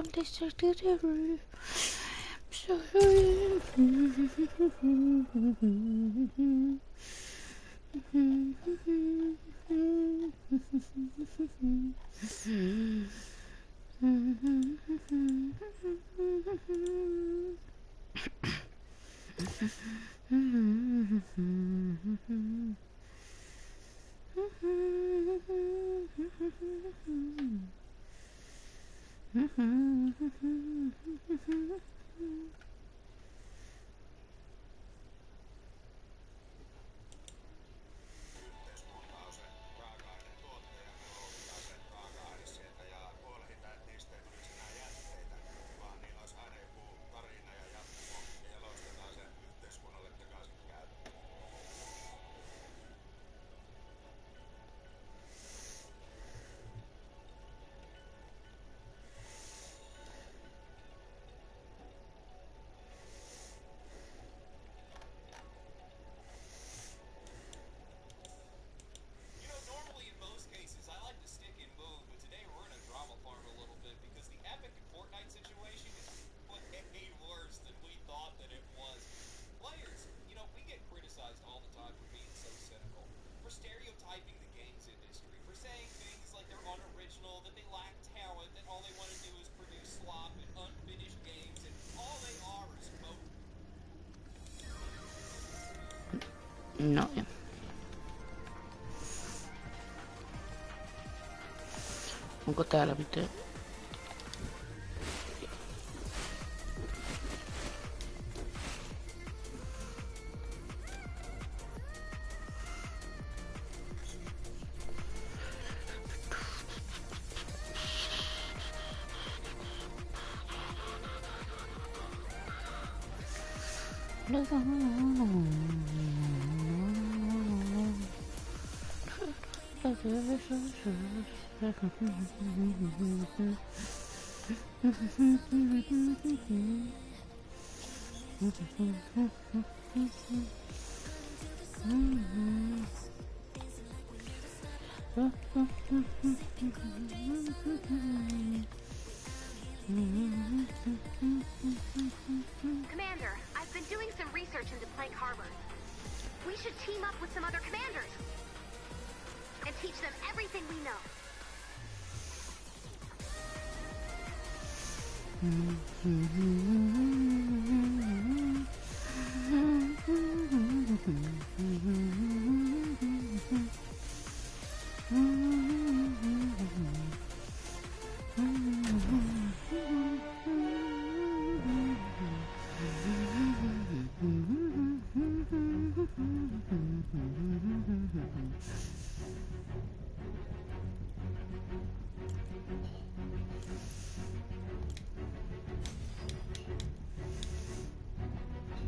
from this to the roof. So sorry. No. Onko täällä mitään? Commander, I've been doing some research into Plank Harbor. We should team up with some other commanders and teach them everything we know.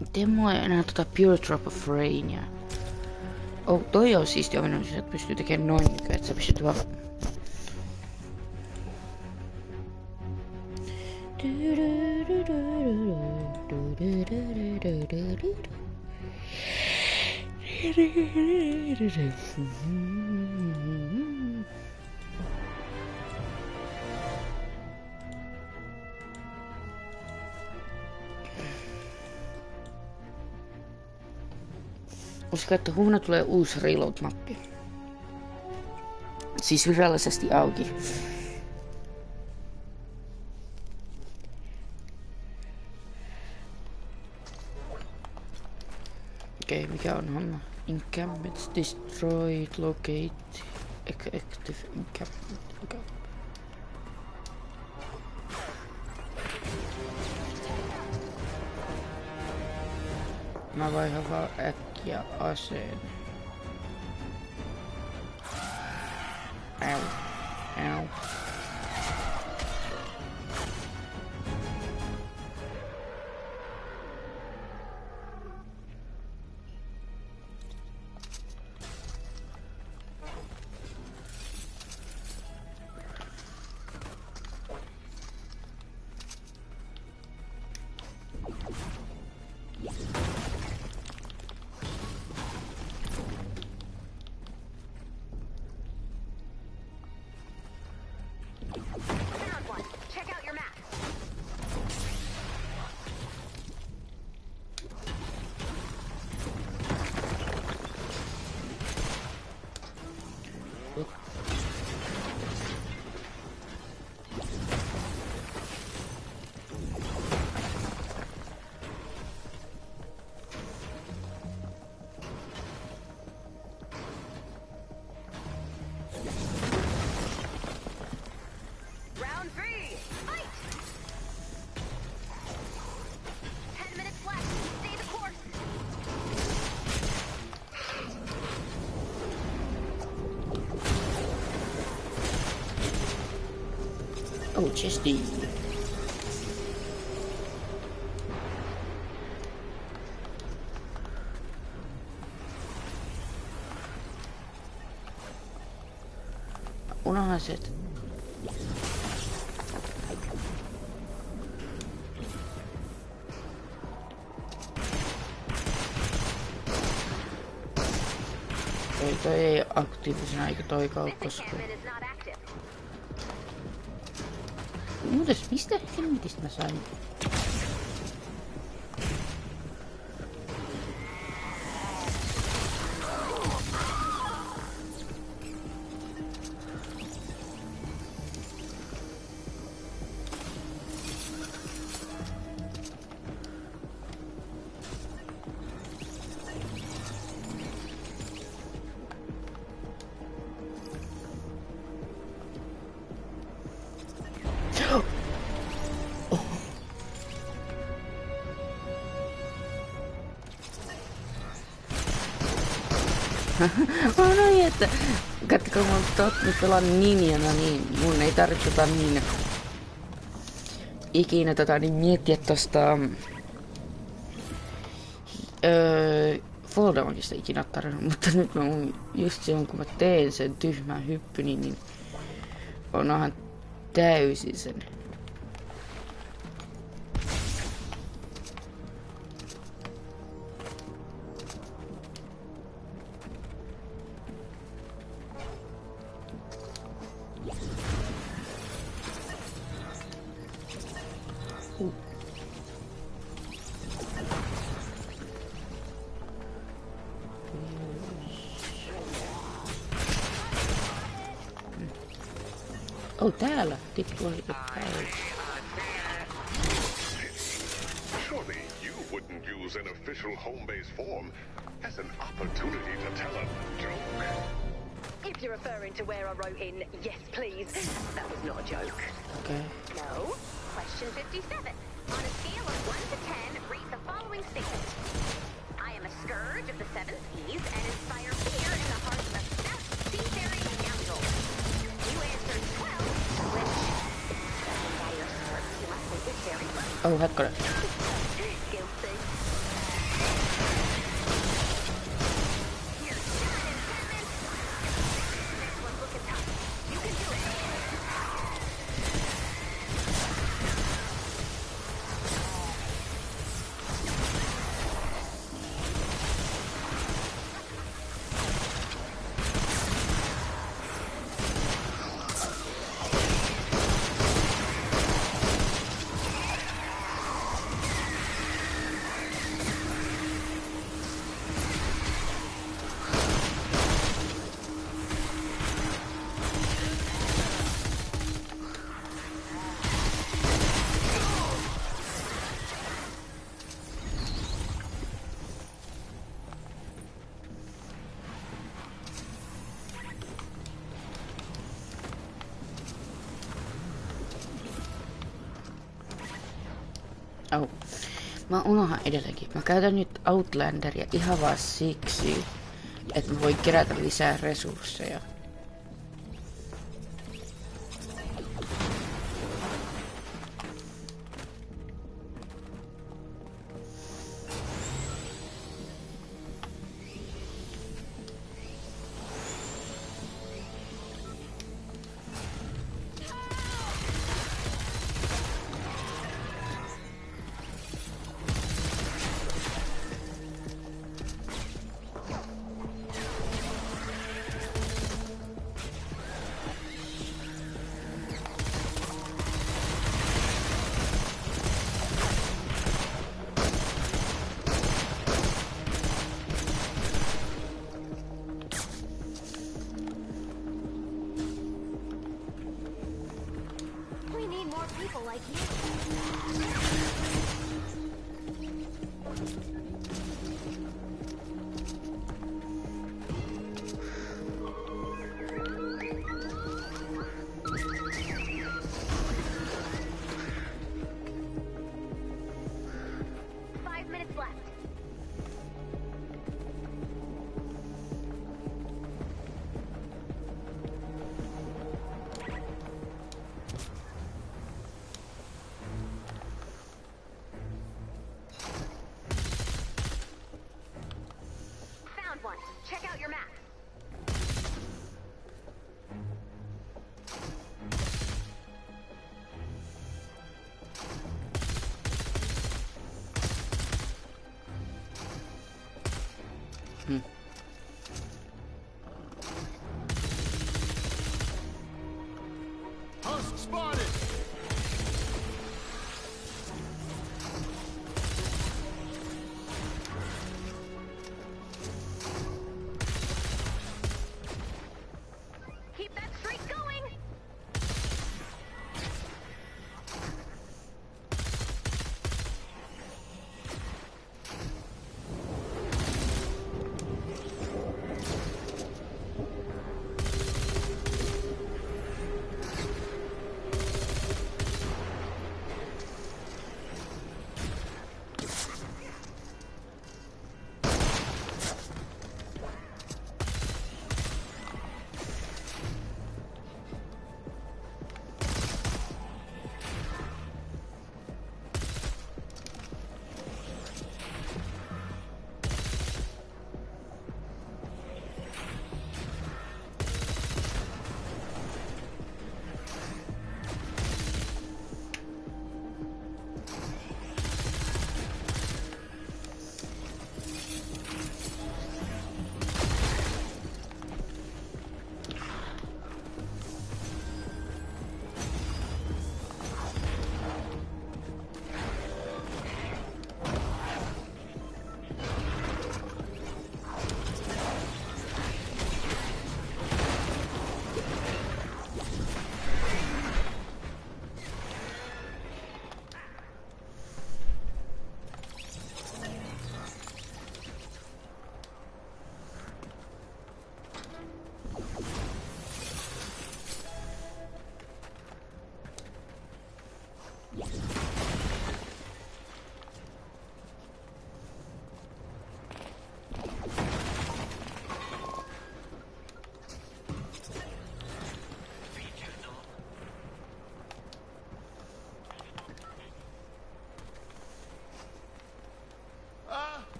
Miten mulla ei enää Pure Drop of Rainia? Oh, toi on siisti ominaisuus, että pystyy tekemään noin, että sä pystyt vaan... Uskon, että huomenna tulee uusi reload-mappi. Siis virallisesti auki. Okei, mikä on homma? Encampments destroyed, locate, active encampment. Okay. Mä vaihan vaan äkkiä aseen. Au. Au. Oh, chesty. Punaiset. Ei toi ei aktiivisena eikä toikaan koskaan. Muutos, mistä helvetistä mä sain? Mä noin, että katsokaa, mä oon tottunut pelaan ninjana, niin mun ei tarvitse niin ikinä niin miettiä tosta Voldemortista ikinä tarvinnut, mutta nyt mä just silloin kun mä teen sen tyhmän hyppyni, niin onhan täysin sen. Oh, täällä tippuu päin. Surely you wouldn't use an official home-base form as an opportunity to tell a joke. If you're referring to where I wrote in, yes please, that was not a joke. Okay. No. Question 57. On a scale of 1 to 10, read the following statement. I am a scourge of the 7 seas and inspire fear in the hearts of stout seafaring scoundrels. You answered 12, which, judging by your script, you must think is very low. Oh, hetkone. Guilty. You're done in 10 minutes. Next one's looking tough. You can do it. Oh. Mä unohan edelleenkin. Mä käytän nyt Outlanderia ihan vaan siksi, että mä voin kerätä lisää resursseja. We need more people like you. Husk spotted! Keep that streak going!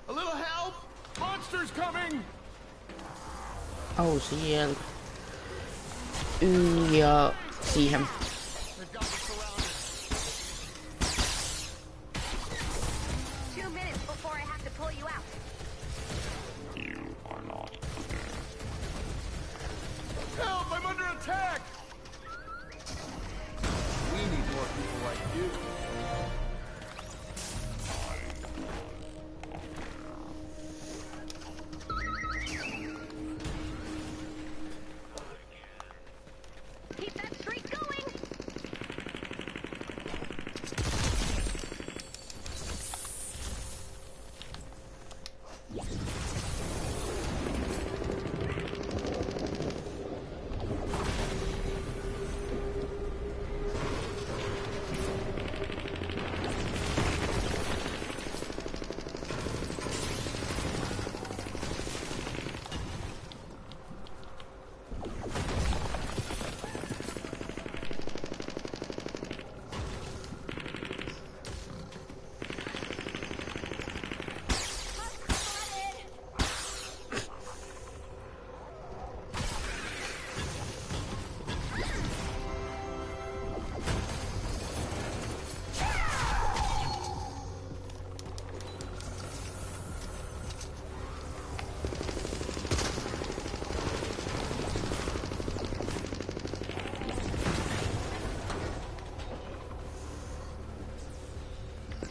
A little help! Monsters coming! Oh, sieltä. Ja siihen. They've got us surrounded. 2 minutes before I have to pull you out. Help! I'm under attack! We need more people like you. Keep that streak going!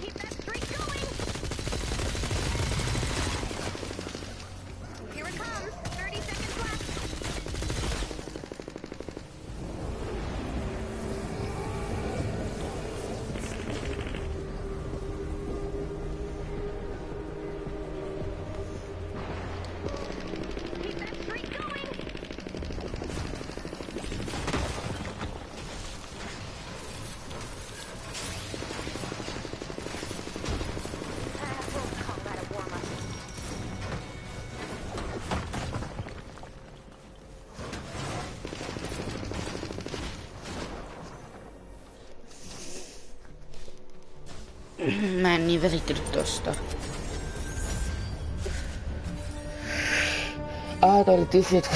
Keep that streak going! Here it comes. 30 seconds left. Keep that streak going! We'll call that a warm-up. Mä en niin välittänyt tosta. Toi oli tyhjät.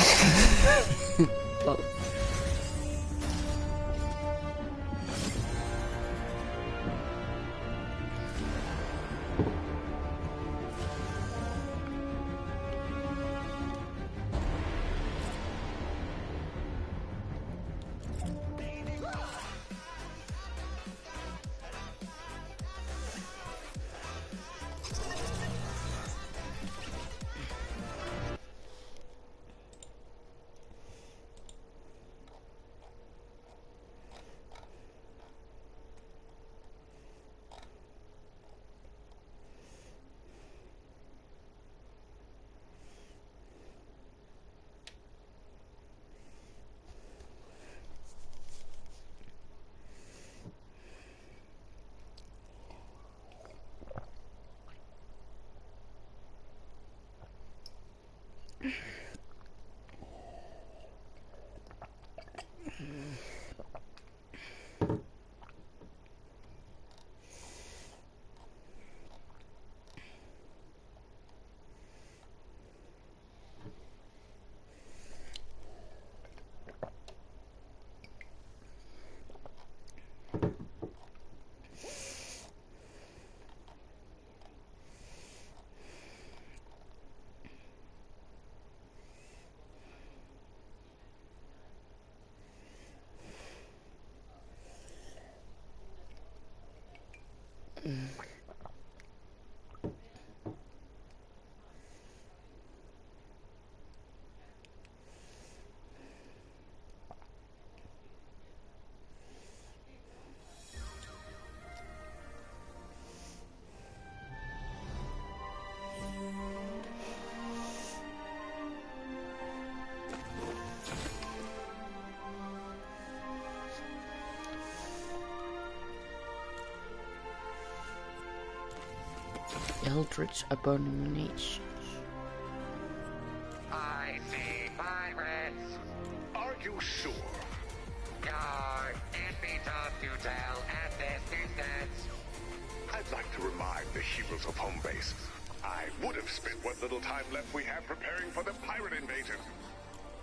Eldritch abominations. I see pirates. Are you sure? Yar, it'd be tough to tell at this distance. I'd like to remind the heroes of home base. I would have spent what little time left we have preparing for the pirate invasion.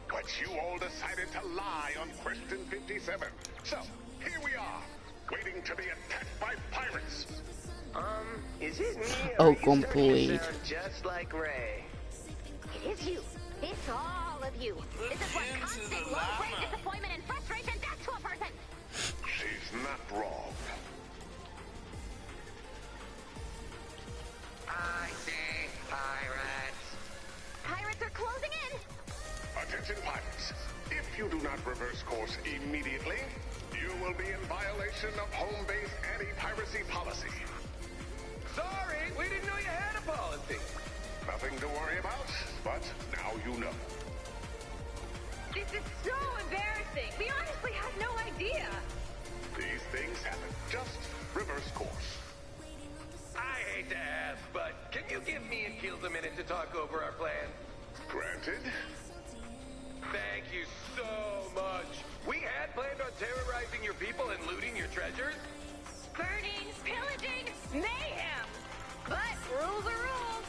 But you all decided to lie on question 57. So, here we are, waiting to be attacked by pirates. Is it me Oh, or are you starting complete. to sound just like Ray? It is you. It's all of you. This is what constant low-grade disappointment and frustration does to a person. She's not wrong. I see pirates. Pirates are closing in. Attention pirates. If you do not reverse course immediately, you will be in violation of home base anti-piracy policy. Sorry, we didn't know you had a policy. Nothing to worry about, but now you know. This is so embarrassing. We honestly had no idea. These things happen. Just reverse course. I hate to ask, but can you give me and Keels a minute to talk over our plan? Granted. Thank you so much. We had planned on terrorizing your people and looting your treasures. Burning, pillaging, mayhem. But rules are rules.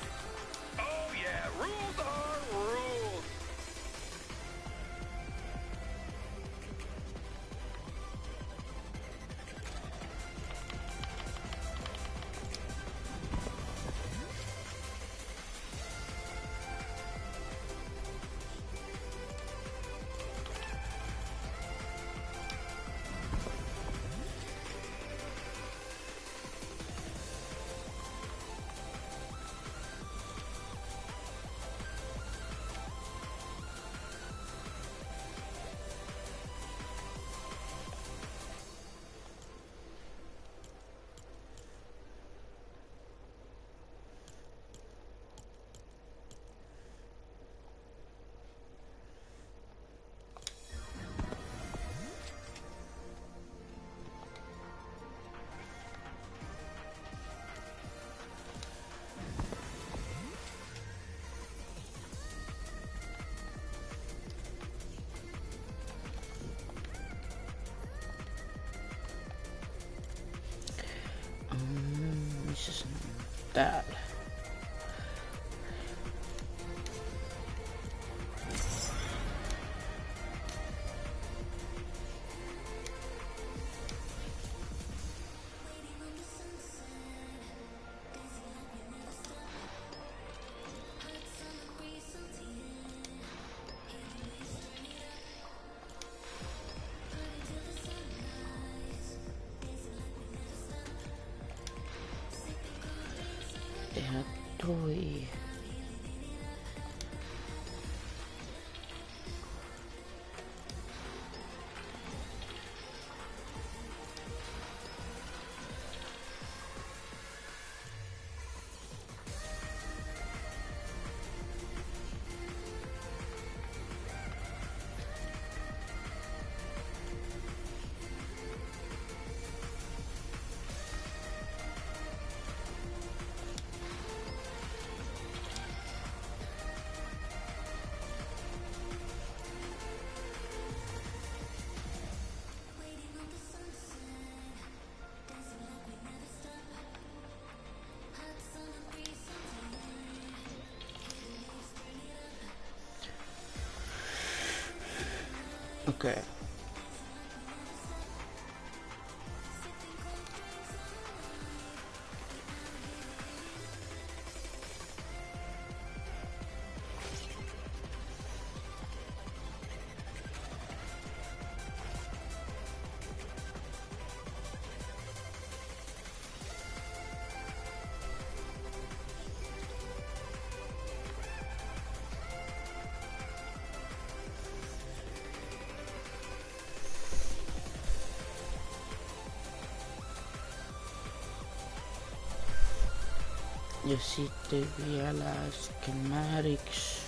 Oh yeah, rules are rules. Missä se on? Täällä. Tehdä toi. Okei. Ja sitten vielä schematics.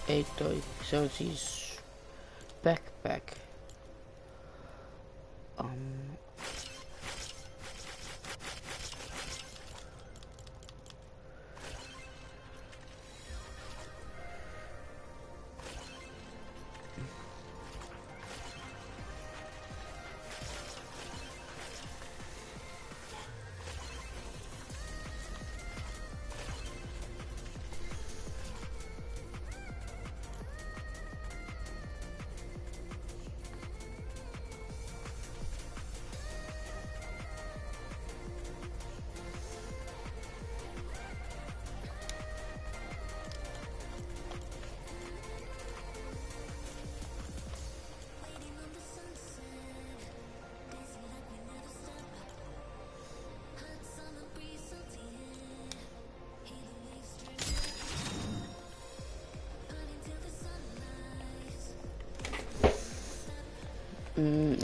Ei toi, se on siis backpack.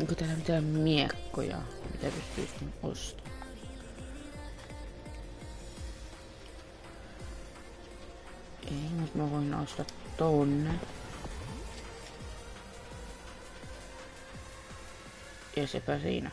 Onko täällä mitään miekkoja, mitä pystyisi ostamaan? Ei, mutta mä voin ostaa tonne. Ja sepä siinä.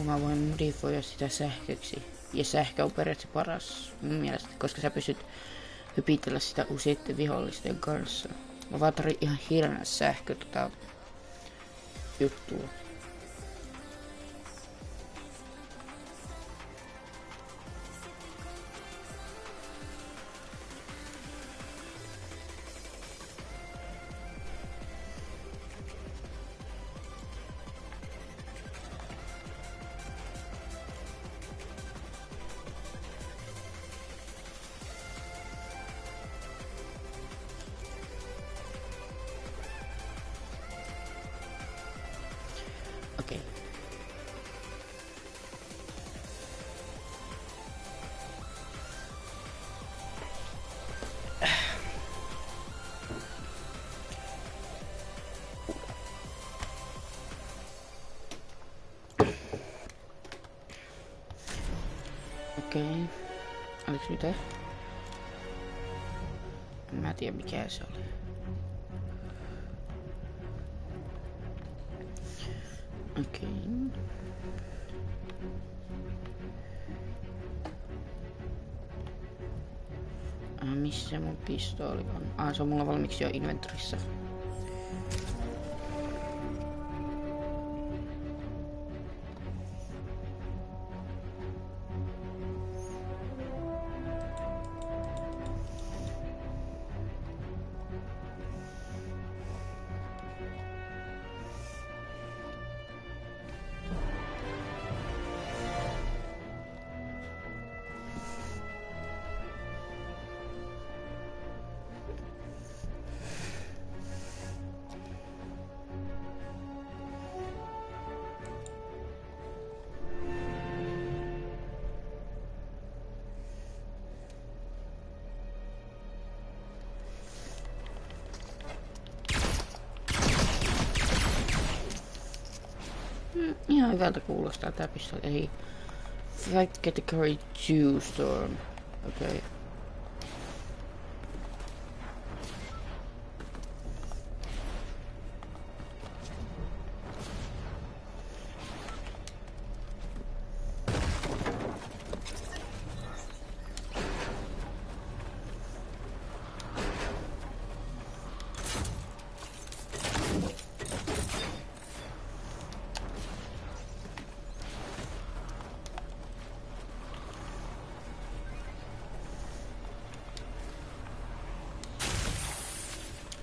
Mä voin modifioida sitä sähköksi. Ja sähkö on periaatteessa paras mun mielestä, koska sä pystyt hypitellä sitä useiden vihollisten kanssa. Mä vaan tarvitsen ihan hirveän sähkö juttua. Okei. Okei. Oliks mitä? En mä tiedä mikä se oli. Okei. Missä mun pistooli on? Se on mulla valmiiksi jo inventorissa. Ihan hyvältä kuulostaa tää pistooli, eli Fight Category 2 Storm. Okei.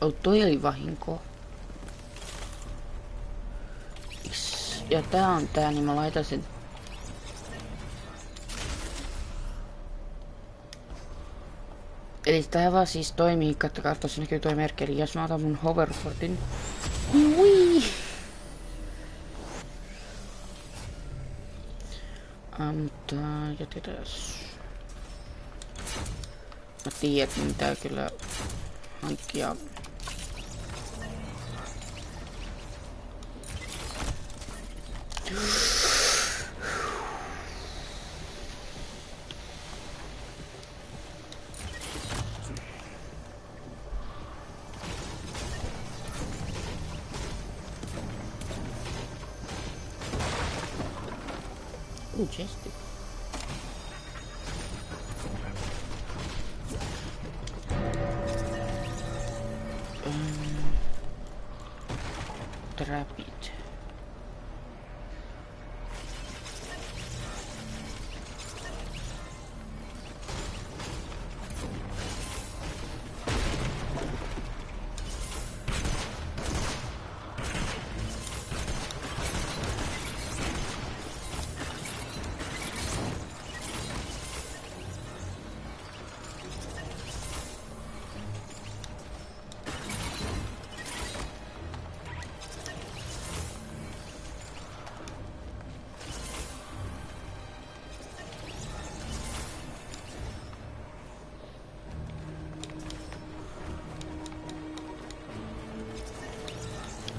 Oh, toi oli vahinko. Ja tää on tää, niin mä laitan sen. Eli tää vaan siis toimii, kattokaa, tossa näkyy toi merkki, eli jos mä otan mun hoverboardin. Ui! Mutta jatketaan. Mä tiedän, että mun pitää kyllä hankkia chesti. Trapit.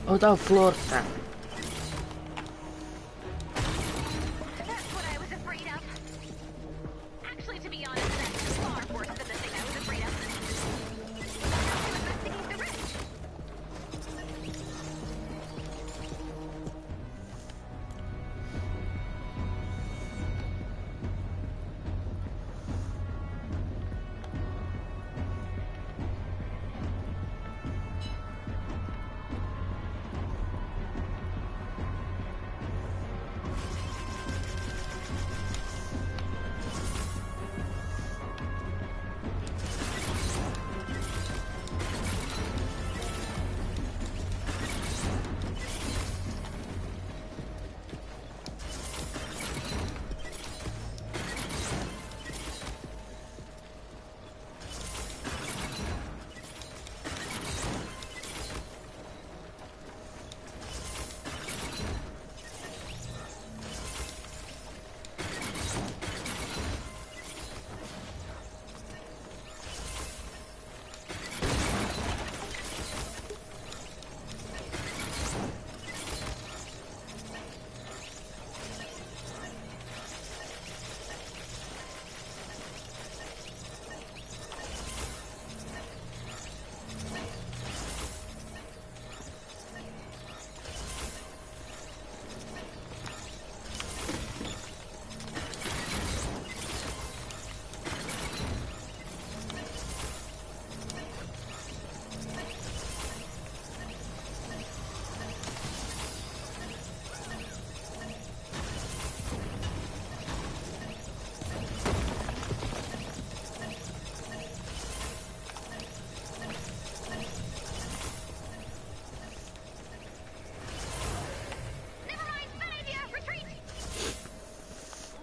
Ota floor trap. That's what I was afraid of. Actually, to be honest, that's far worse than the thing I was afraid of. Investigate the risk.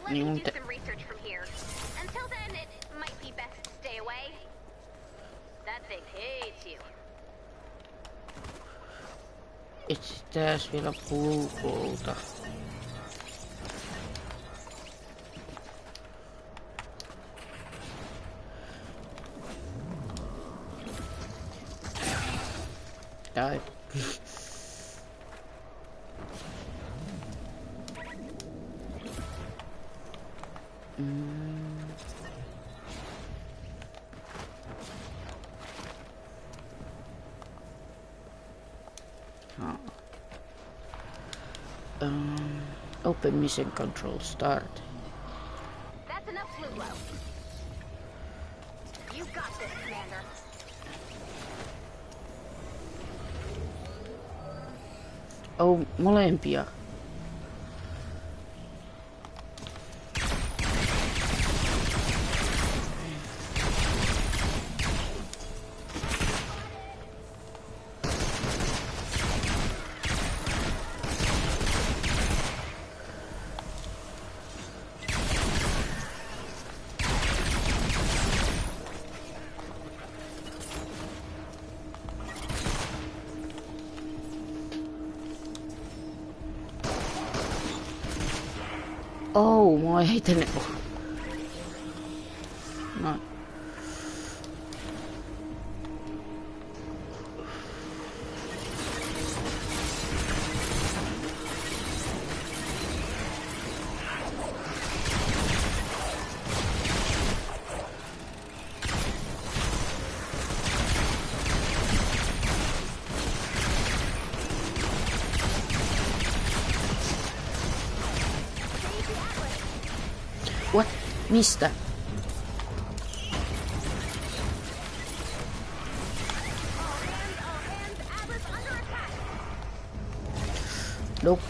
Let me do some research from here. Until then, it might be best to stay away. That thing hates you. Etsitääs vielä pulkolta. Tai. Open mission control start. That's enough flu blow. You got this, Commander. Oh, molempia. Oh, mua ei tänne. No. What? Mistä? Nope.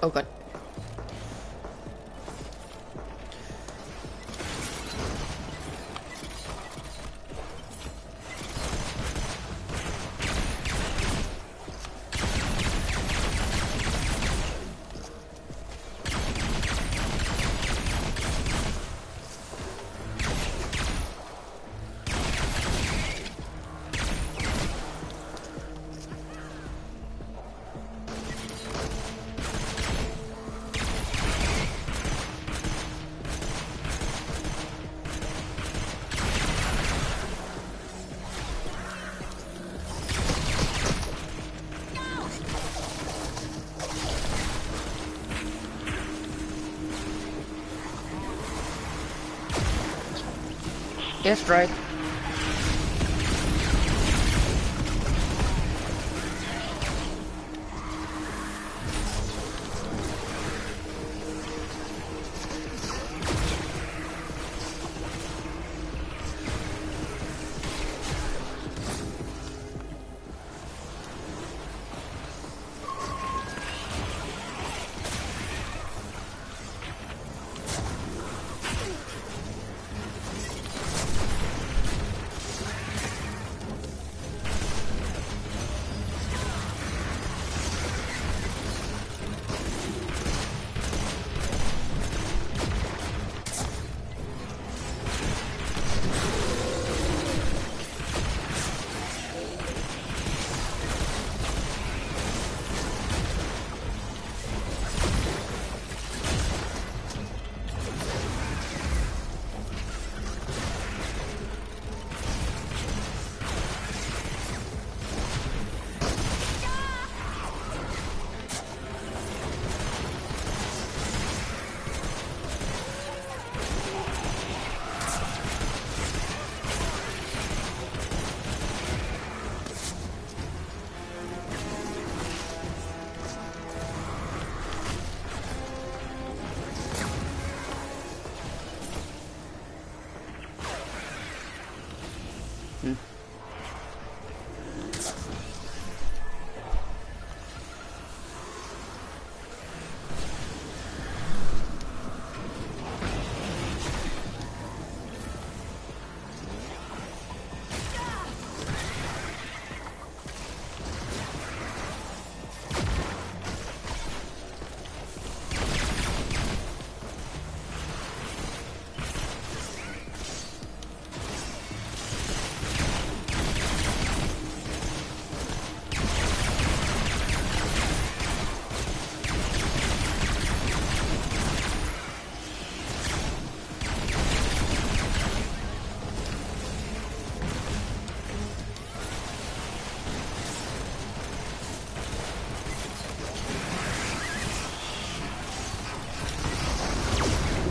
Oh god. Yes, right.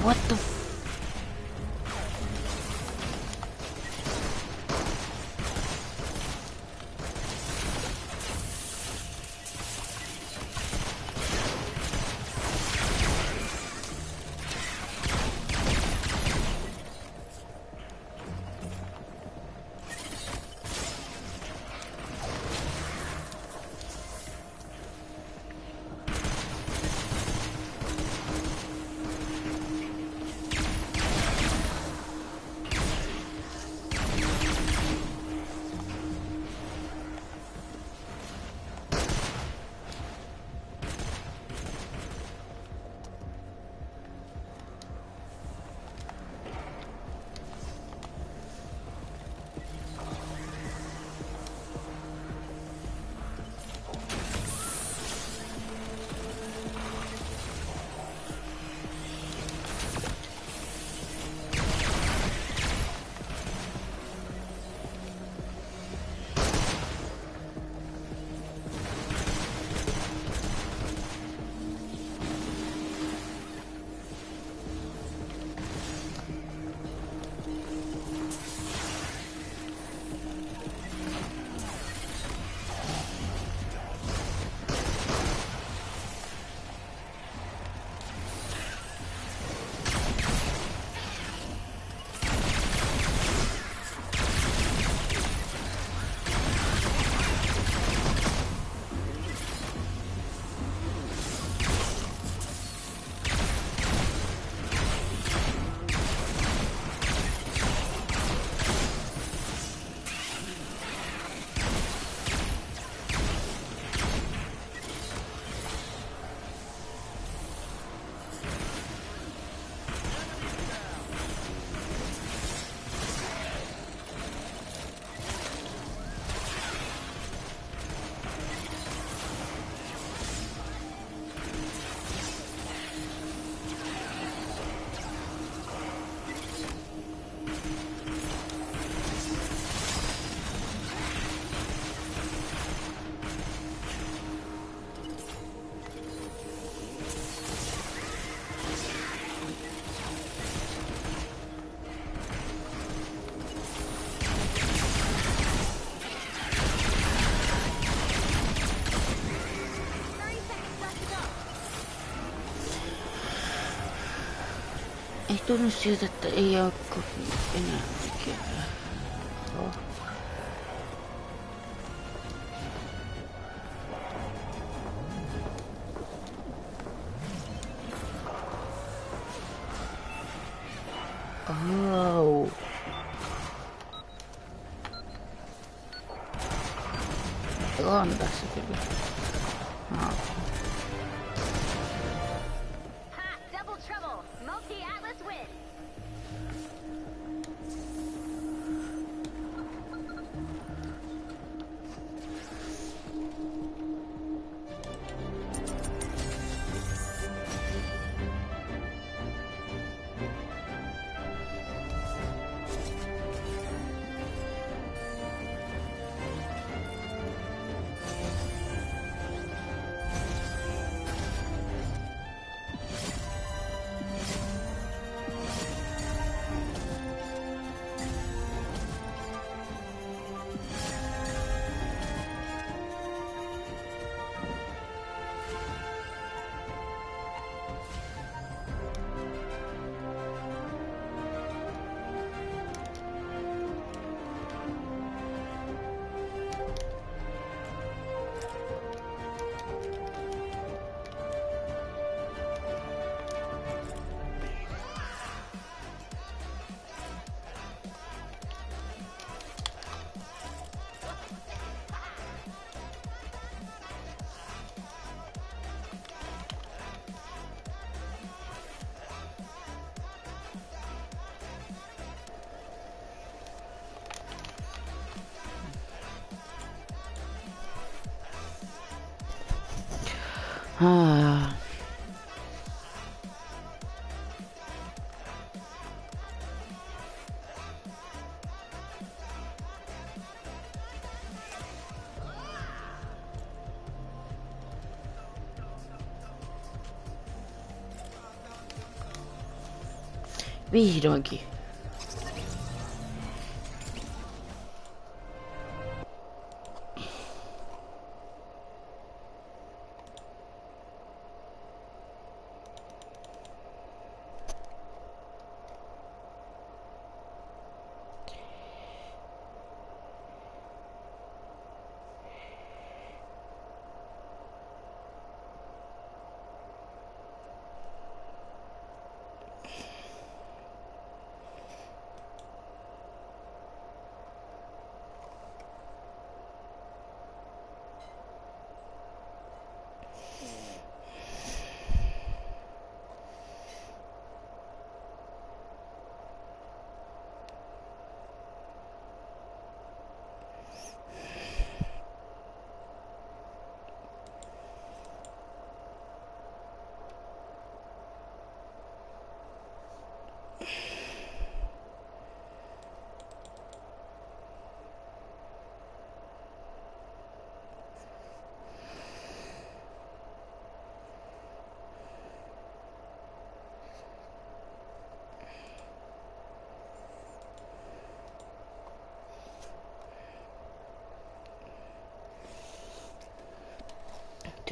What the f... Ei tunnu siltä, että ei oo enää mikään. Oh. On tässä kyllä. No. Ha! Double trouble! Multi-Atlas win! Vihdoinkin.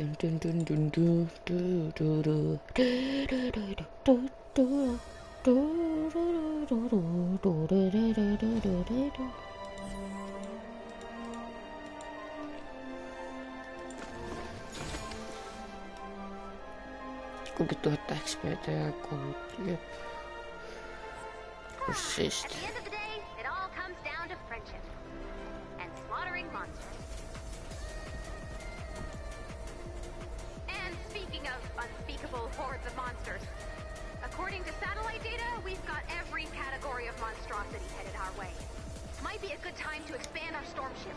Dun dun dun dun dun dun dun dun. $30,000 XP:tä ja koodia. Assist. At the end of the day, it all comes down to friendship and slaughtering monsters. And speaking of unspeakable hordes of monsters, according to satellite data, we've got every category of monstrosity headed our way. Might be a good time to expand our storm ship.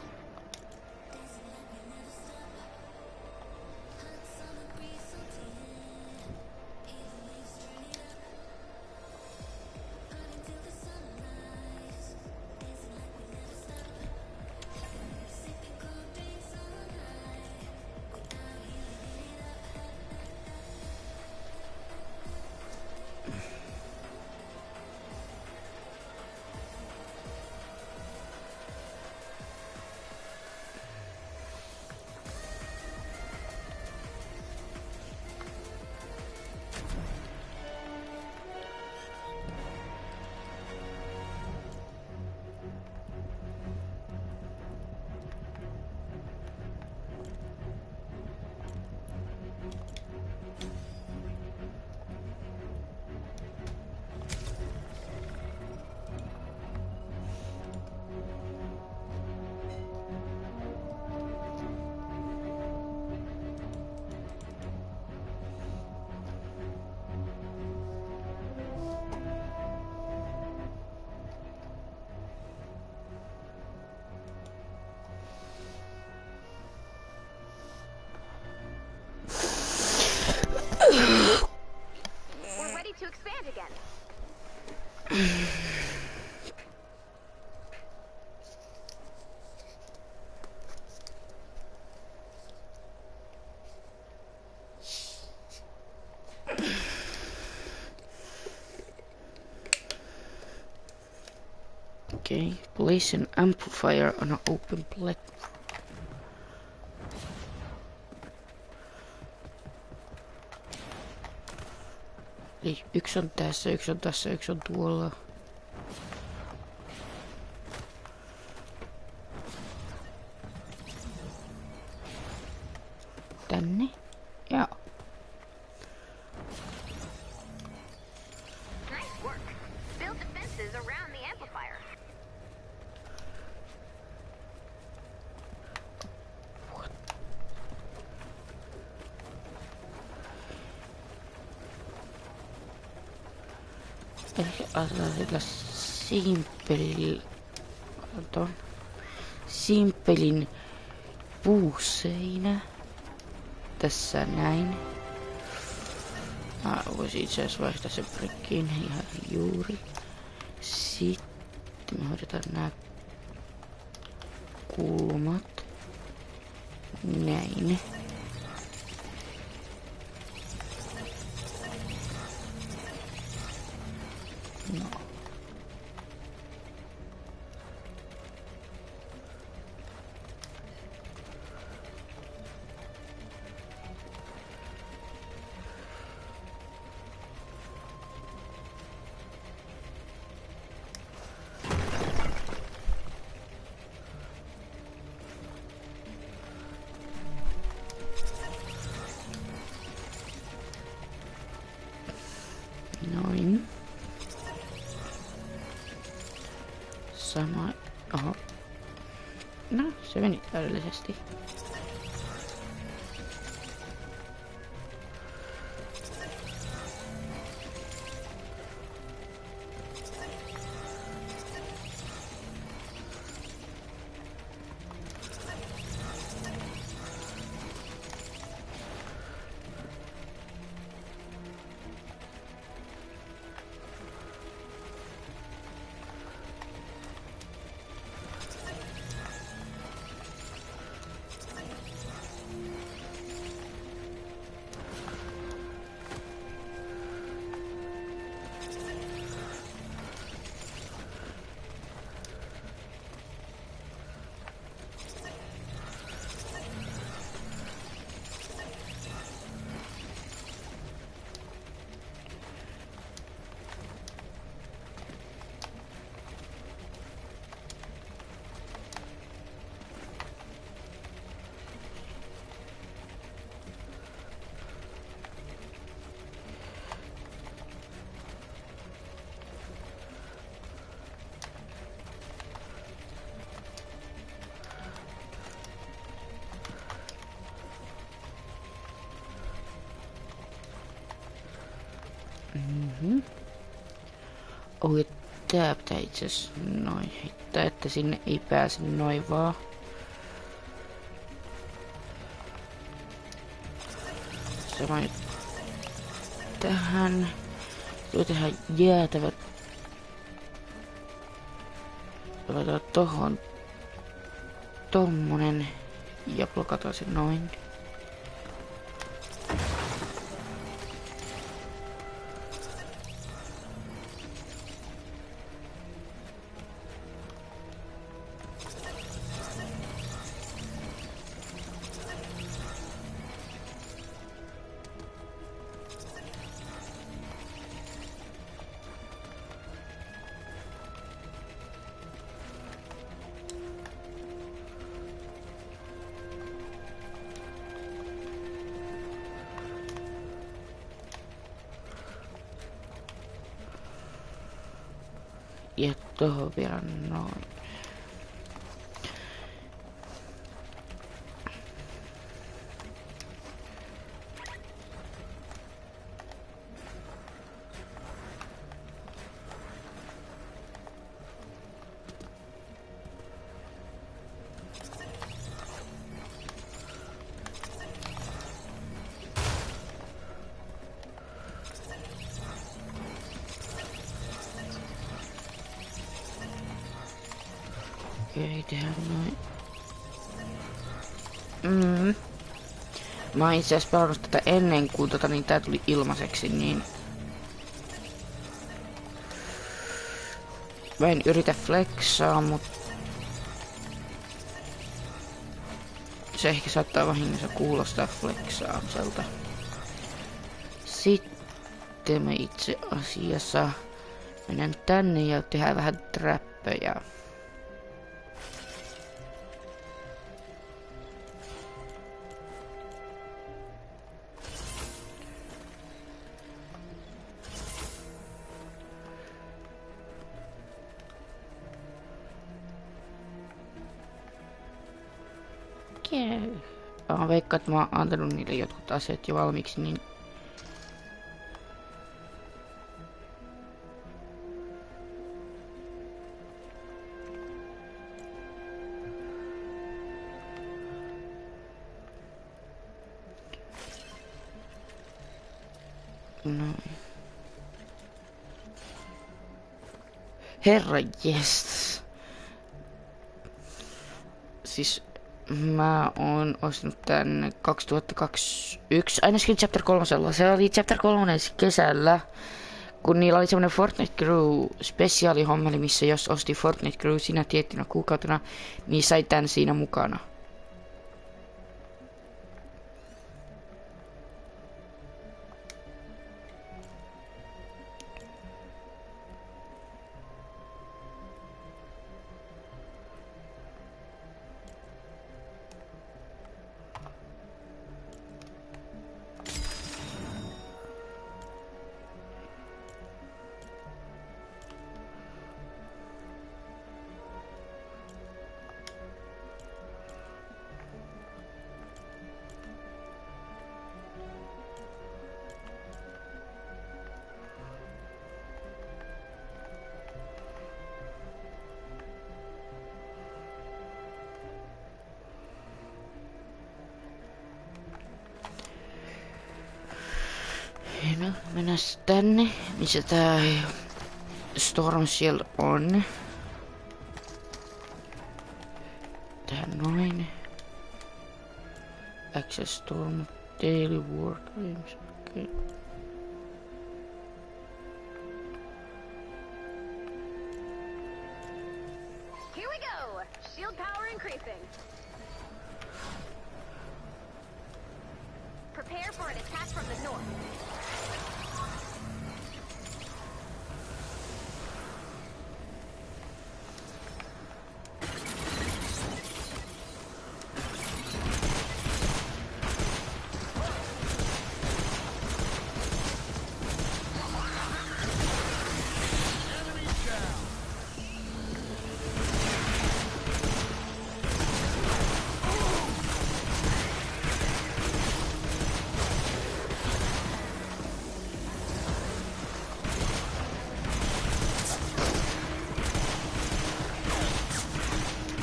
to expand again. Okay, place an amplifier on an open platform. Eli yksi on tässä, yksi on tässä, yksi on tuolla. Tänne. Joo. Nice work. Build defenses around the amplifier. Eli asetetaan simpelin puuseinä. Tässä näin. Mä voisin itse asiassa vaihtaa sen brikkiin ihan juuri. Sitten me hoidetaan nämä kulmat. Näin. No. Noin. Sama. Oho. No, se meni täydellisesti. Oh, ja tää pitää itse asiassa noin heittää, että sinne ei pääse noin vaan. Sama tähän. Tuo tehdään jäätävät. Laitetaan tohon tommonen ja blokataan se noin. Ja tohon vielä noin. Okei, tehdään noin. Mä oon itse asiassa pelannut tätä ennen kuin niin tää tuli ilmaiseksi, niin mä en yritä flexaa, mut se ehkä saattaa vahingossa kuulostaa flexaamiselta. Sitten me itse asiassa mennään tänne ja tehdään vähän trappejä. Mä veikkaan, että mä oon antanut niille jotkut aseet jo valmiiksi, niin noin. Herra jes. Siis mä oon ostanut tän 2021, ainakin chapter 3. Se oli chapter 3 kesällä, kun niillä oli semmonen Fortnite Crew spesiaalihommeli, missä jos osti Fortnite Crew siinä tiettynä kuukautena, niin sai tän siinä mukana. No, mennään tänne, missä tää Storm Shield on. Tää noin. Access Storm Daily War Games. Okay. Here we go. Shield power increasing. Prepare for an attack from the north.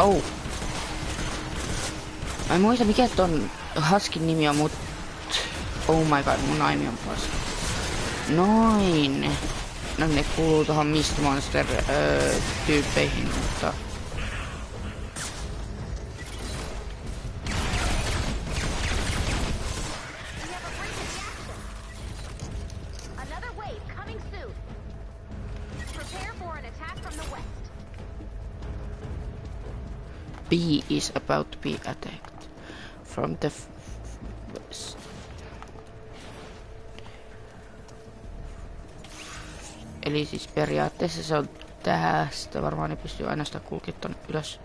Oh. Mä en muista mikä ton Huskin nimi on, mut oh my god, mun naimi on paska. Noin. No ne kuuluu tohon Mist Monster tyyppeihin, mutta Another wave coming soon. Prepare for an attack from the west. B is about to be attacked from the west. Eli siis periaatteessa se on tästä, varmaan ne pystyy ainoastaan kulkemaan tonne ylös.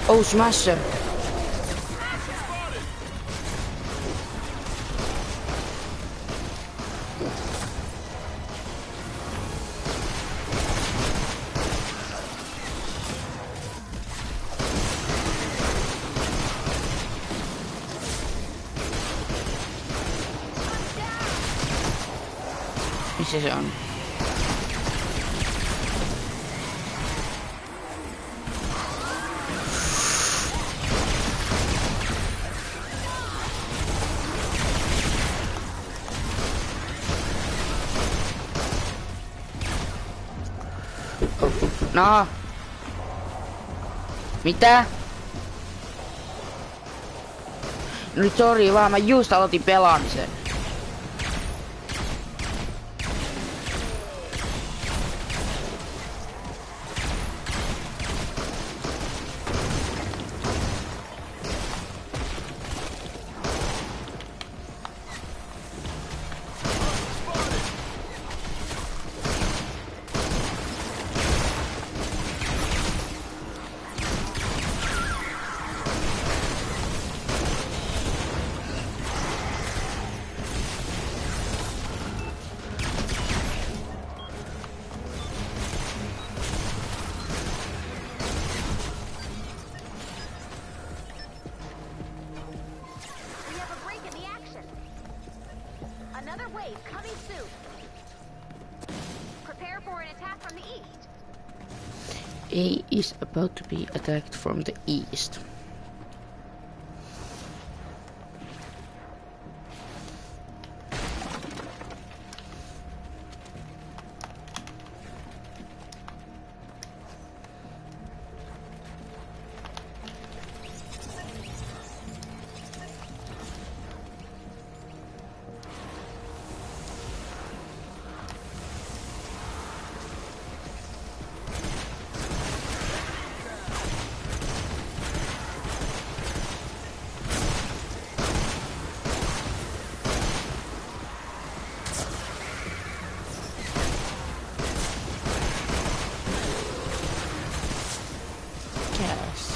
Oh, Smasher. Missä se on? No. Mitä? Nyt sori vaan, mä just aloitin pelaamisen. A is about to be attacked from the east.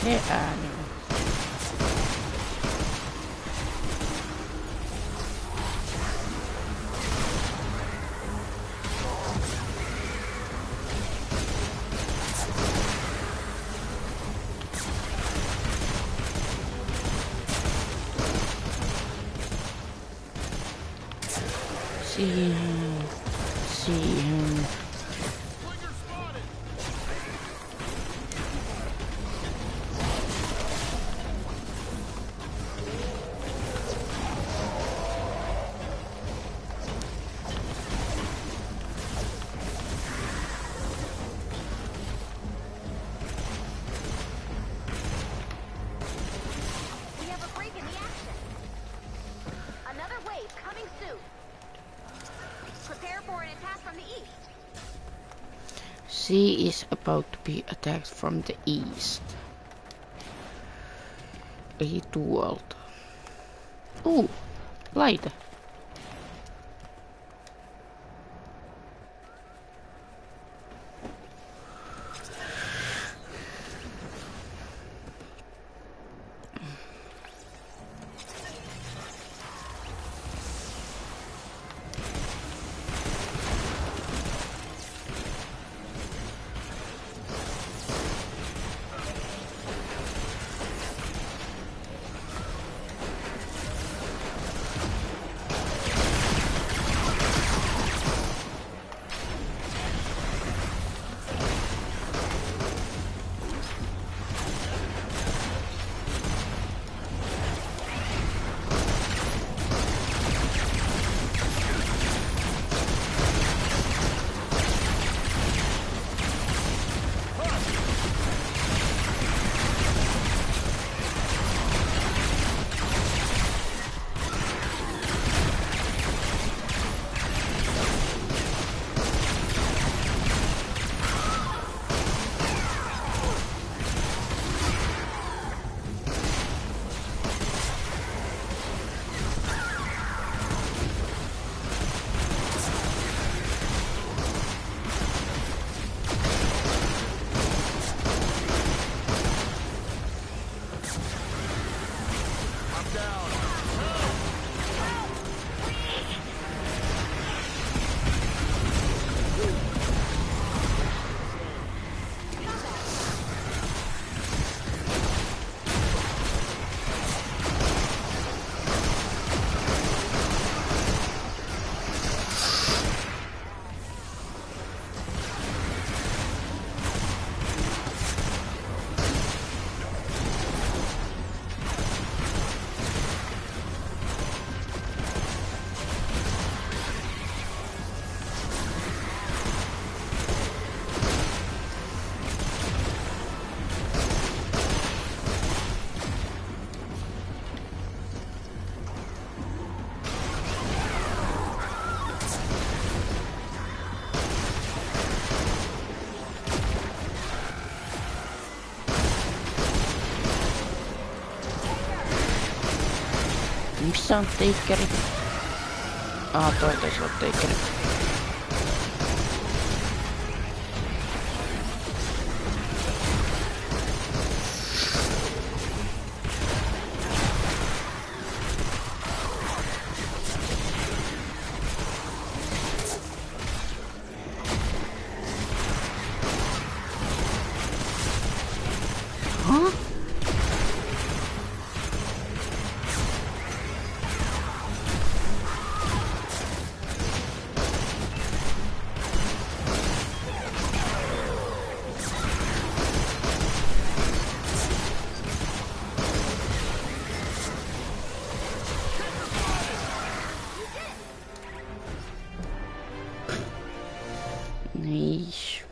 Se ääni. Siihen. She is about to be attacked from the east. Ei tuolta. Laite. Missä on teikkeri? Toi taisi olla teikkeri. Nice.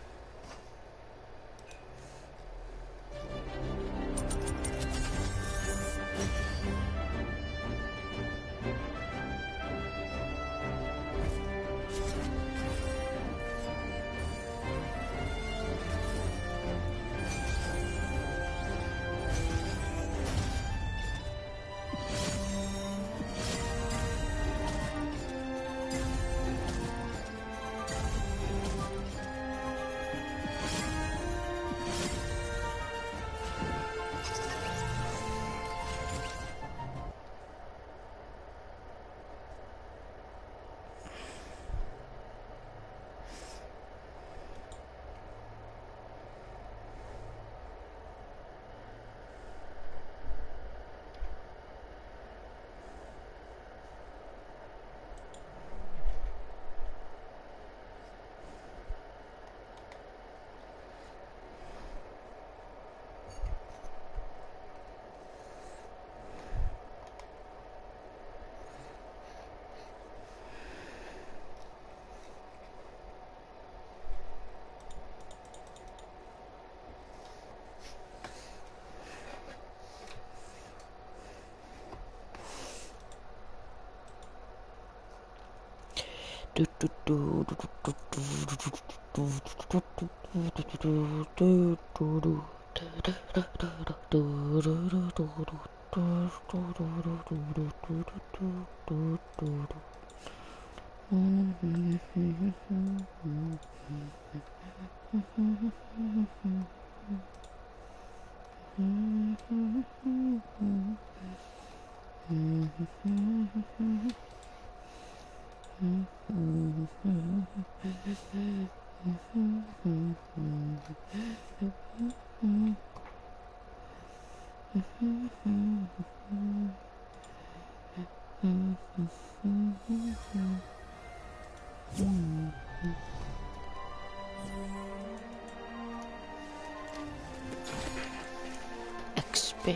XP.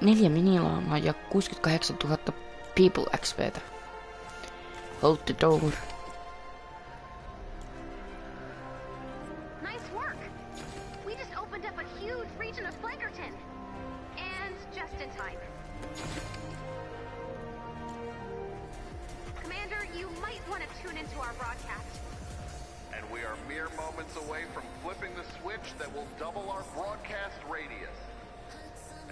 4 minilaamaa ja 68 000 people XPtä. Hold the door. Nice work. We just opened up a huge region of Flankerton. And just in time. Commander, you might want to tune into our broadcast. And we are mere moments away from flipping the switch that will double our broadcast radius.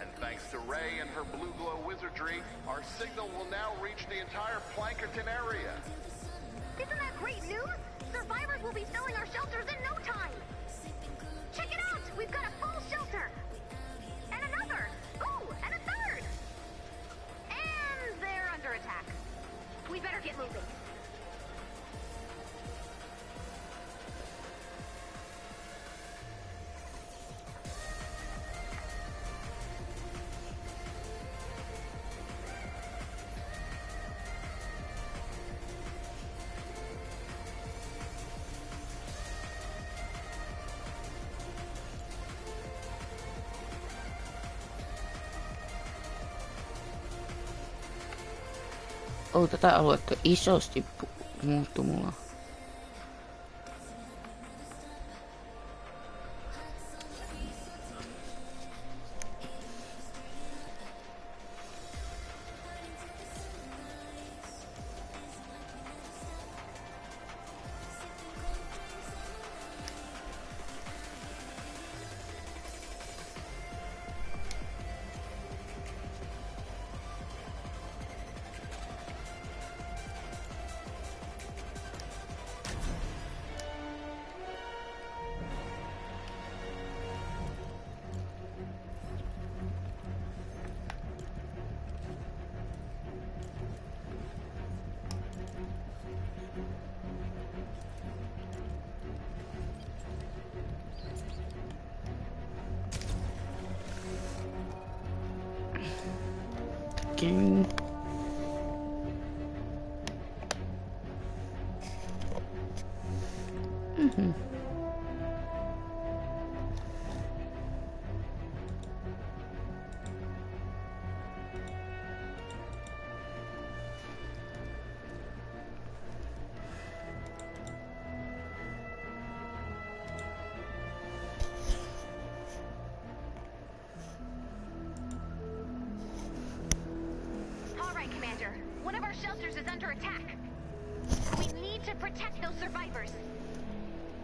And thanks to Ray and her blue glow wizardry, our signal will now reach the entire Plankerton area. Isn't that great news? Survivors will be filling our shelters in no time. Check it out! We've got a full shelter. And another. Ooh, and a third. And they're under attack. We better get moving. Tätä aluetta isosti muuttu mulla. Gang. All right, Commander. One of our shelters is under attack. We need to protect those survivors.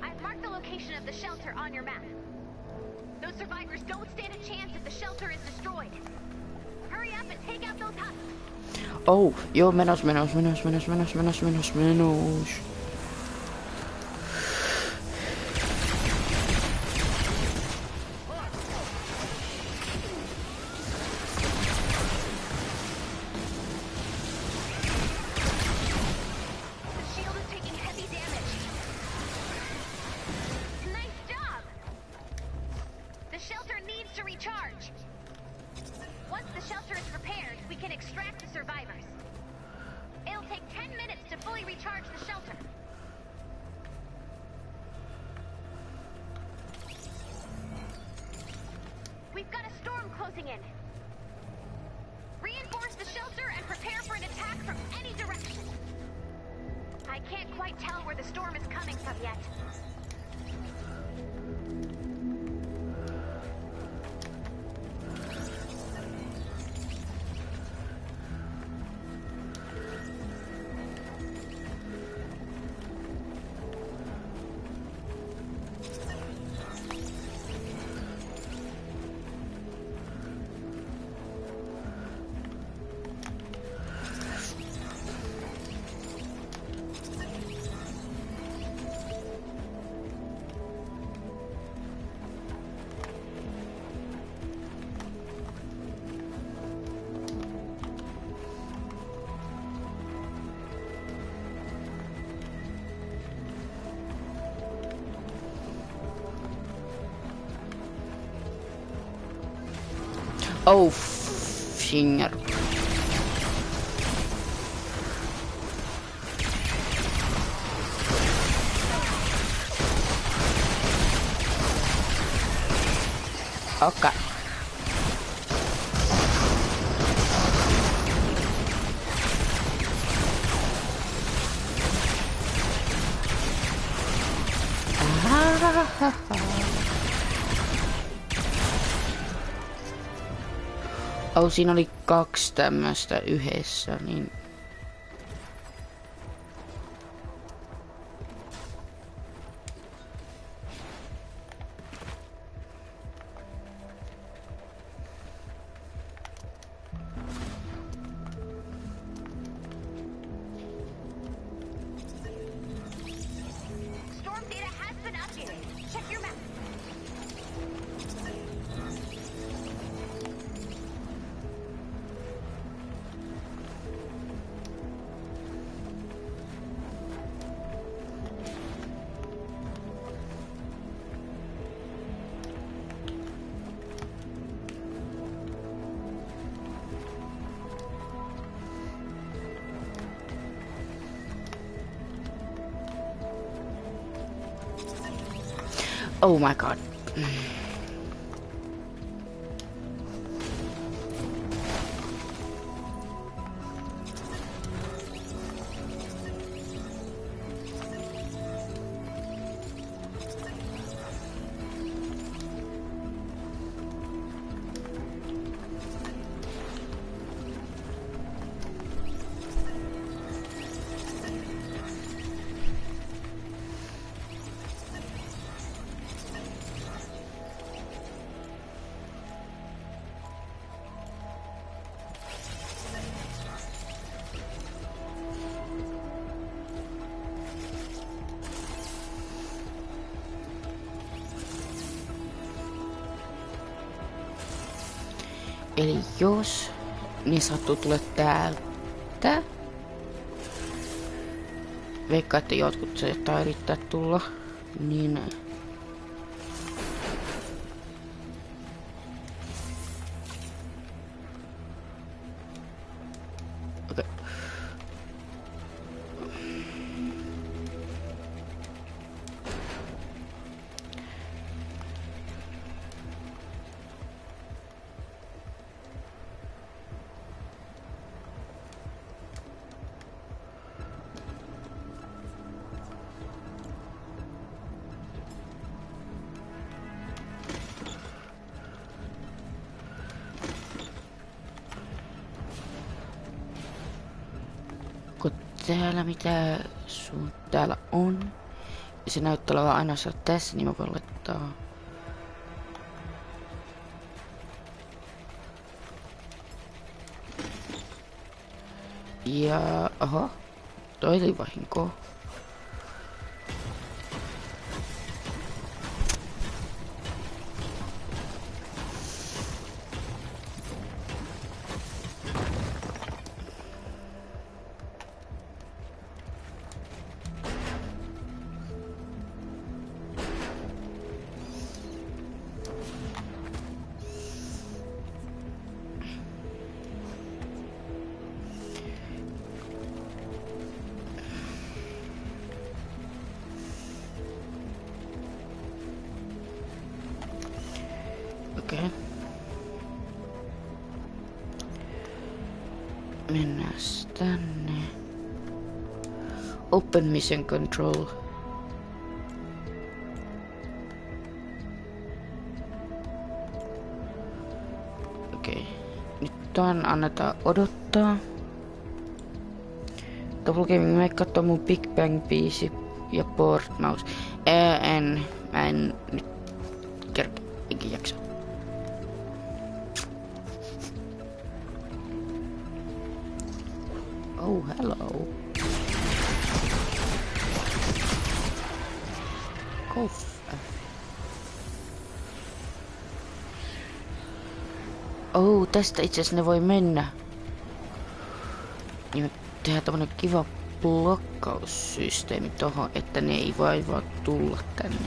I've marked the location of the shelter on your map. Those survivors don't stand a chance if the shelter is destroyed. Hurry up and take out those husks. Oh, joo, menos. The shield is taking heavy damage. Nice job. The shelter needs to recharge. Once the shelter is repaired, we can extract the survivors. It'll take 10 minutes to fully recharge the shelter. We've got a storm closing in. Reinforce the shelter and prepare for an attack from any direction. I can't quite tell where the storm is coming from yet. Oh, finger. Okay. Oh, siinä oli 2 tämmöstä yhdessä, niin... Storm data has been updated. Check your map. Oh my god. Eli jos niin sattuu tulla täältä, veikkaa, että jotkut saattaa yrittää tulla, niin täällä mitä sun täällä on. Se näyttää olevan ainoastaan tässä, niin mä voin laittaa. Ja aha, toi oli vahinko. Okei. Mennään tänne. Open mission control. Okei. Nyt tän annetaan odottaa. DoubleGaming, mä kattoo mun Big Bang biisi ja board mouse. Mä en nyt kerkeä, enkä jaksa. Oh, hello. Koff. Oh, tästä itse asiassa ne voi mennä. Ja tehdään tämmönen kiva blokkaussysteemi tohon, että ne ei vaivaa tulla tänne.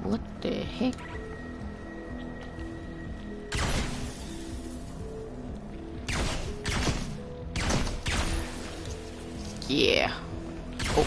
What the heck? Yeah. Oh.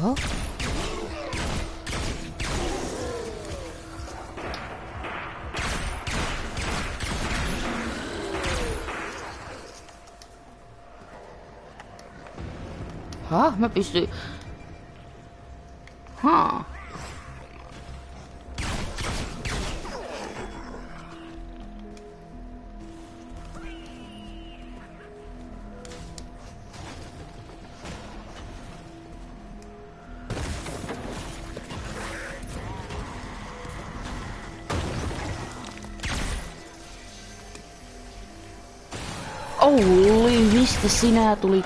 Oh. Mä pystyn. Oi, mistä sinä tulit?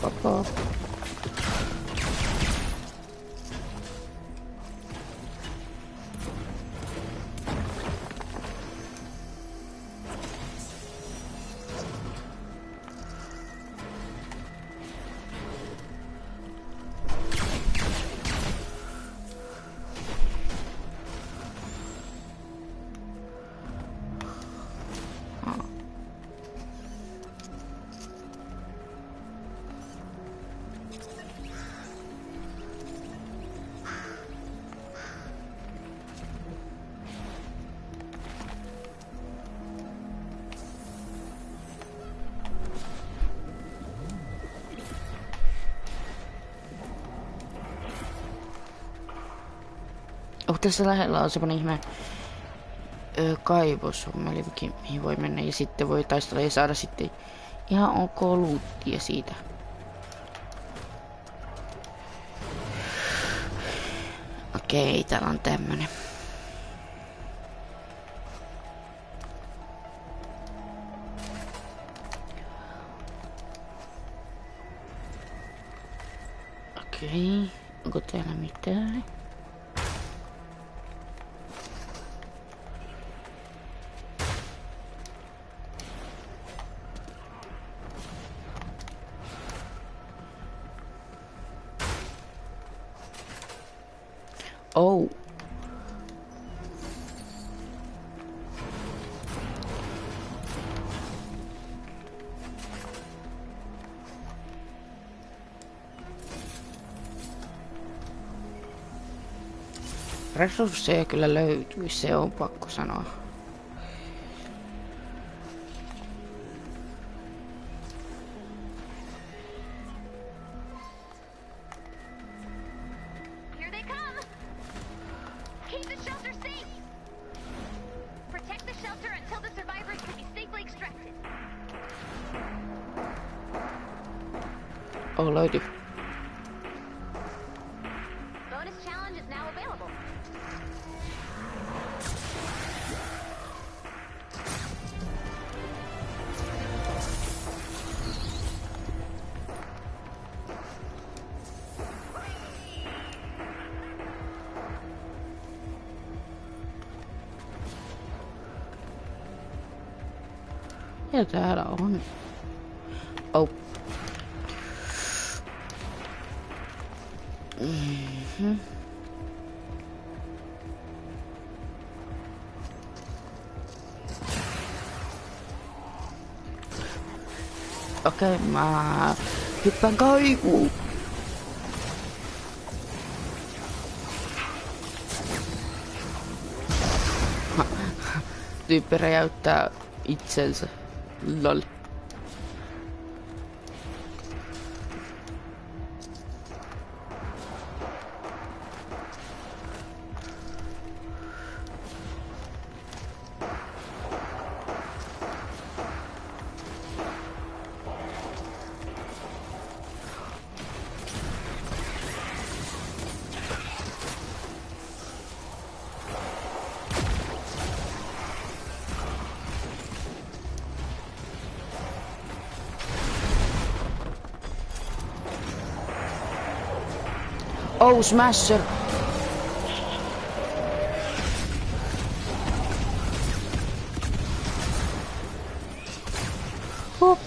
Koko. Tässä lähellä on semmonen ihme kaivos, mihin voi mennä ja sitten voi taistella ja saada sitten ihan ok loottia siitä. Okei, täällä on tämmönen. Okei, onko täällä mitään? Oh. Resursseja kyllä löytyy, se on pakko sanoa. Here they come! Keep the shelter safe! Protect the shelter until the survivors can be safely extracted. Oh, löytyy. Bonus challenge is now available. Ja täällä on. Oh. Okei, mä hyppään kaikuun. Tyyppi räjäyttää itsensä. Lol. Oh, Smasher! Hop.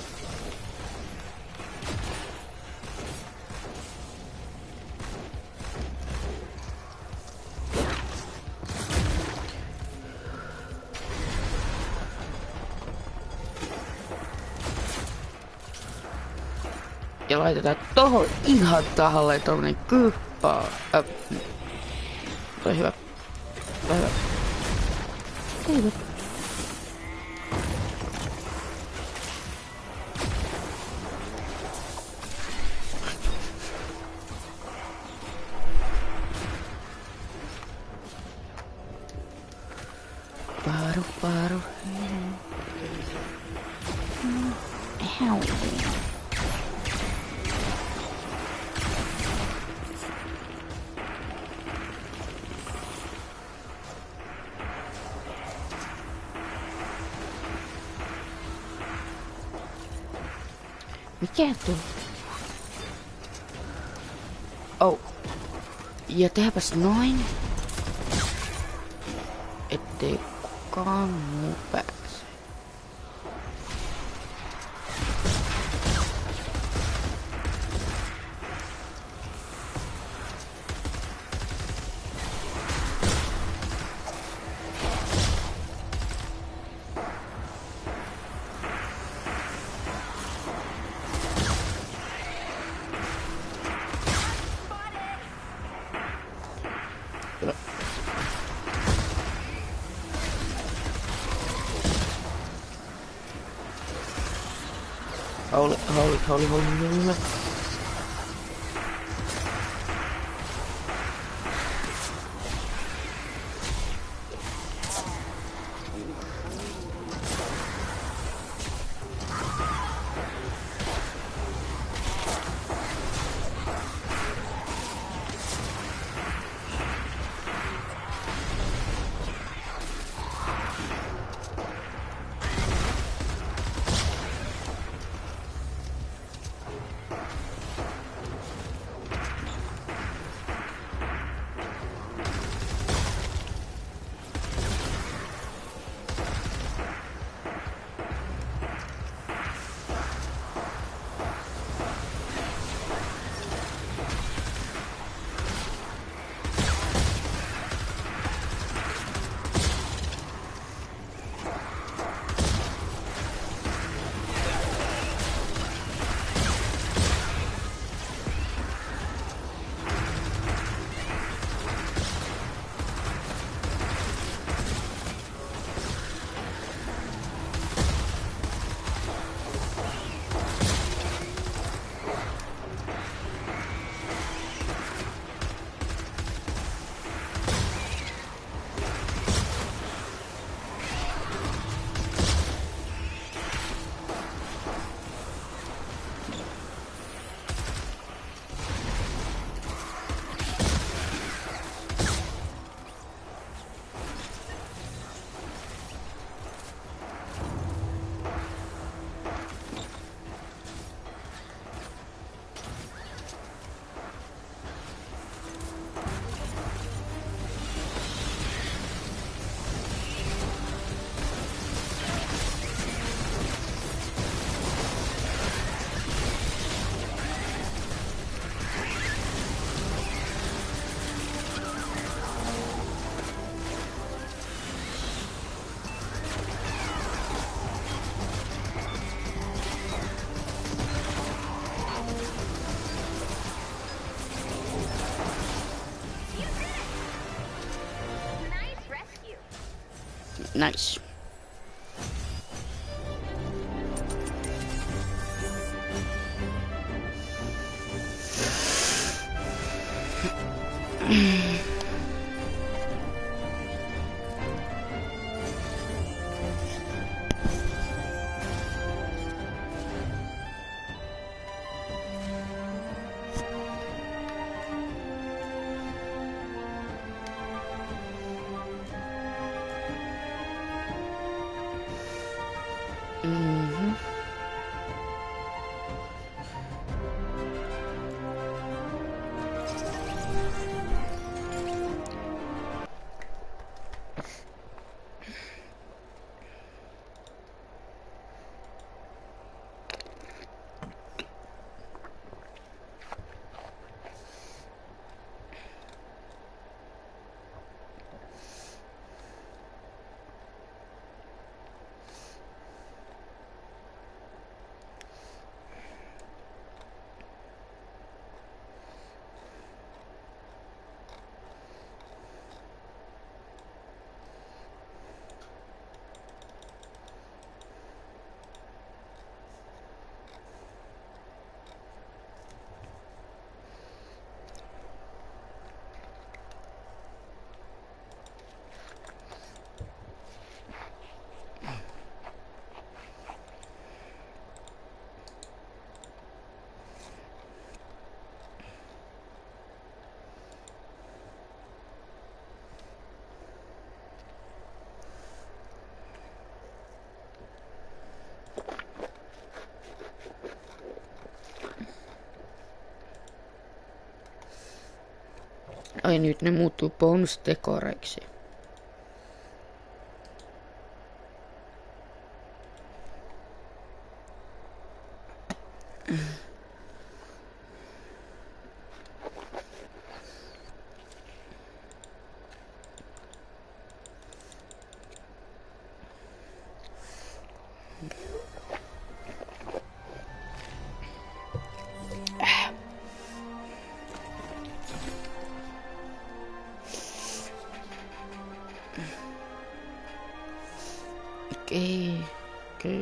Ja laitetaan tohon ihan tahalle tommonen kyppää. Ole hyvä. Ole hyvä. Ei hyvä. Paru. Mikä tuo? Oh. Ja tehdäpäs noin. Ettei kukaan muu pääse. Holy. Nice. Ai nyt ne muuttuu bonus-dekoreiksi.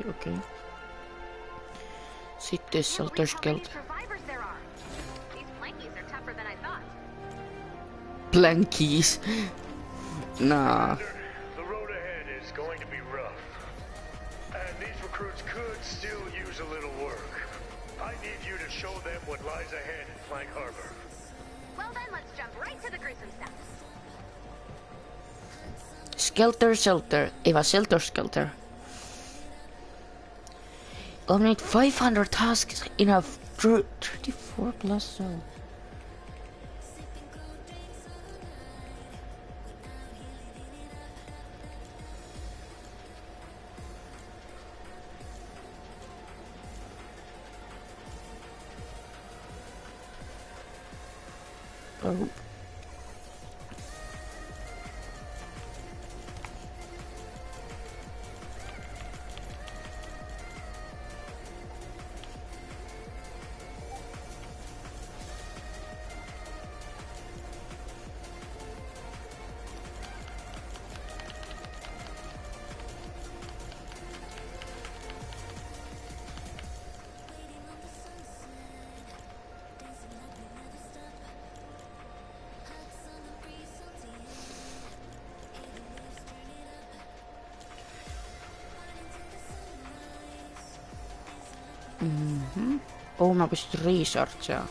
Okei. Sitten saltorskelta. Survivors there are. These plankies are tougher than I thought. Plankies. Nah. The road ahead is going to be rough. And these recruits could still use a little work. I need you to show them what lies ahead in Flank Harbor. Well then, let's jump right to the gruesome stuff. Skelter. Ei vaan Skelter. Eliminate 500 tasks in a 34 plus zone. Oh. Oh, mä pystyn researchaa.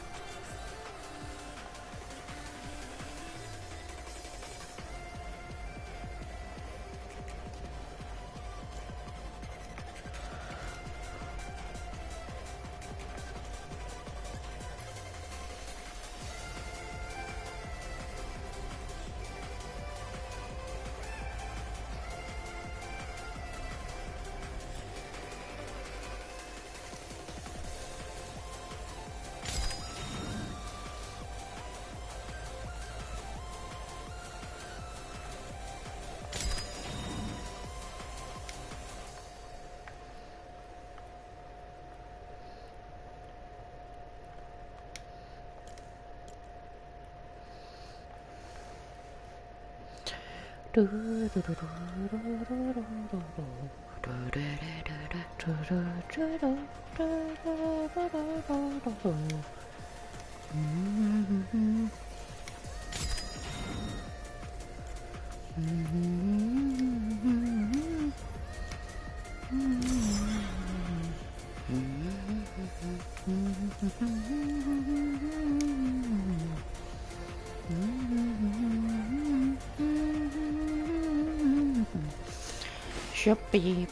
Shoppi.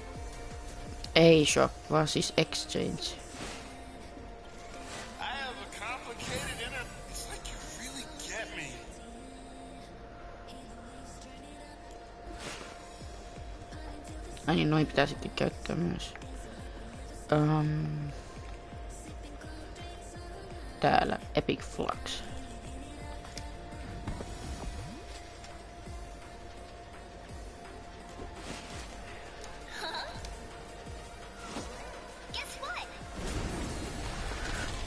Ei shop, vaan siis exchange. I have a complicated inner. It's like you really get me. Ai niin, noin pitää sitten käyttää myös. Täällä Epic Flux.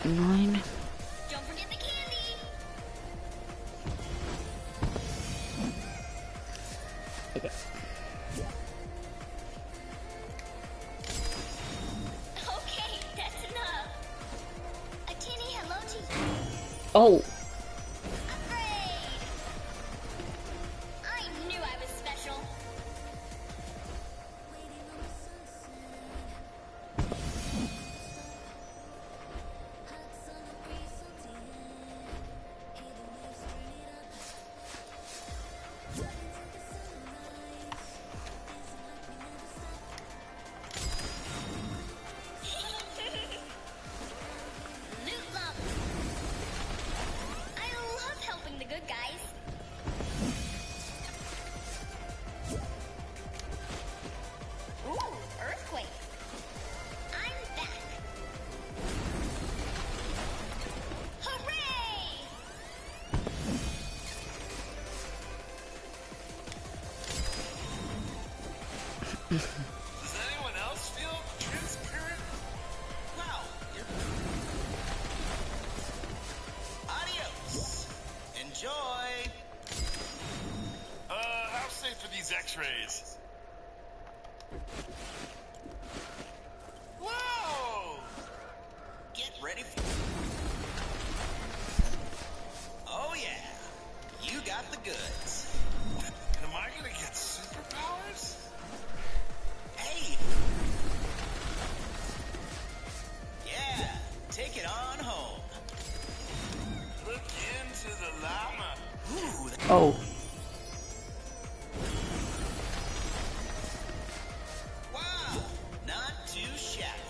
Noin. Don't forget the candy. Okay. Okay, that's enough. A tinny hello to you. Oh. Afraid. I knew I was special. Loot lump. I love helping the good guys. Ooh, earthquake. I'm back. Hooray! Does anyone else feel transparent? Wow, you're... Adios. Enjoy. How safe are these X-rays? Whoa! Get ready for... Oh yeah, you got the goods. Am I gonna get superpowers? Hey! Yeah, take it on home. Look into the llama. Ooh, Oh. wow, not too shabby.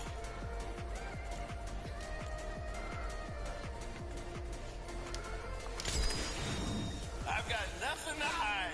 I've got nothing to hide.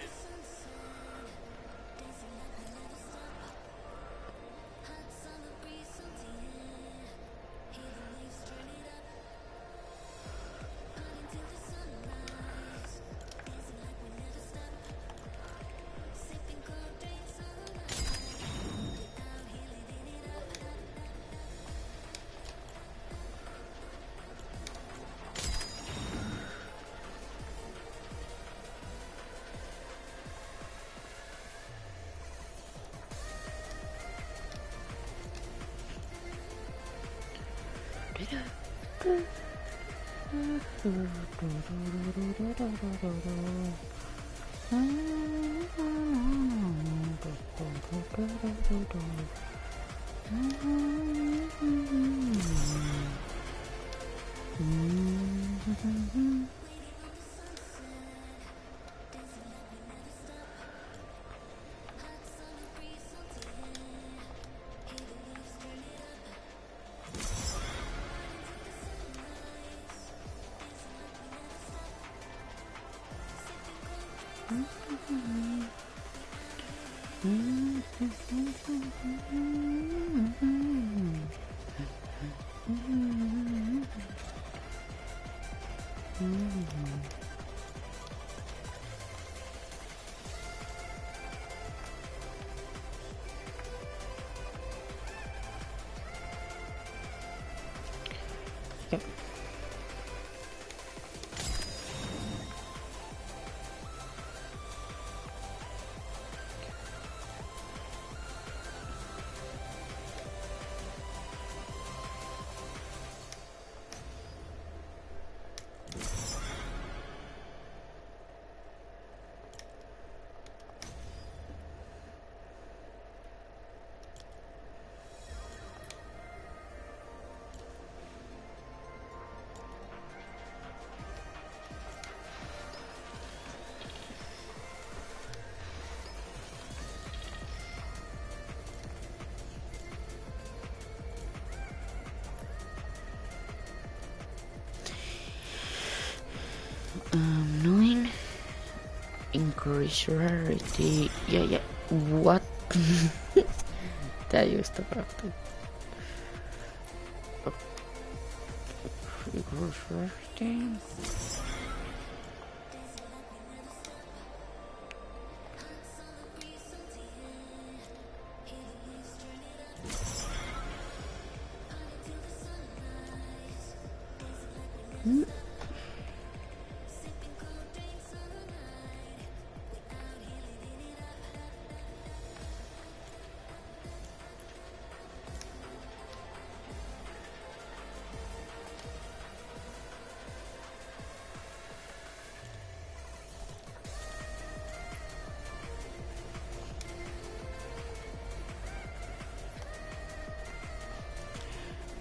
Yep. Increase rarity. Ja, what? Tää just tapahtuu. Increase rarity.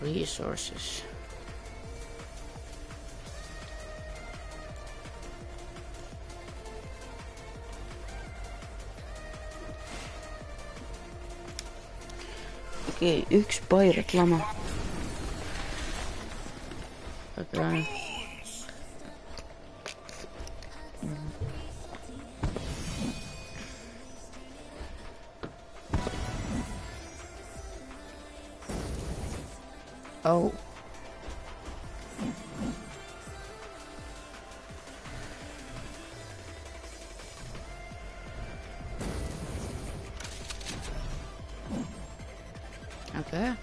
Resources. Okei, yksi pirate-lama. Okei. Oh. Okay.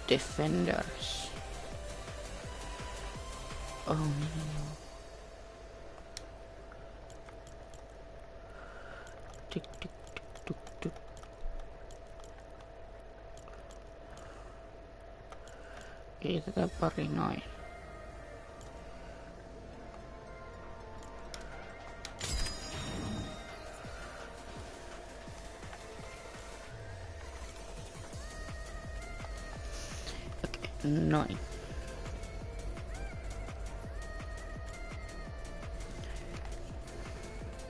Defenders. Oh no. Tick, tick, tick, tick, tick. Yritetään pari noin. Noin.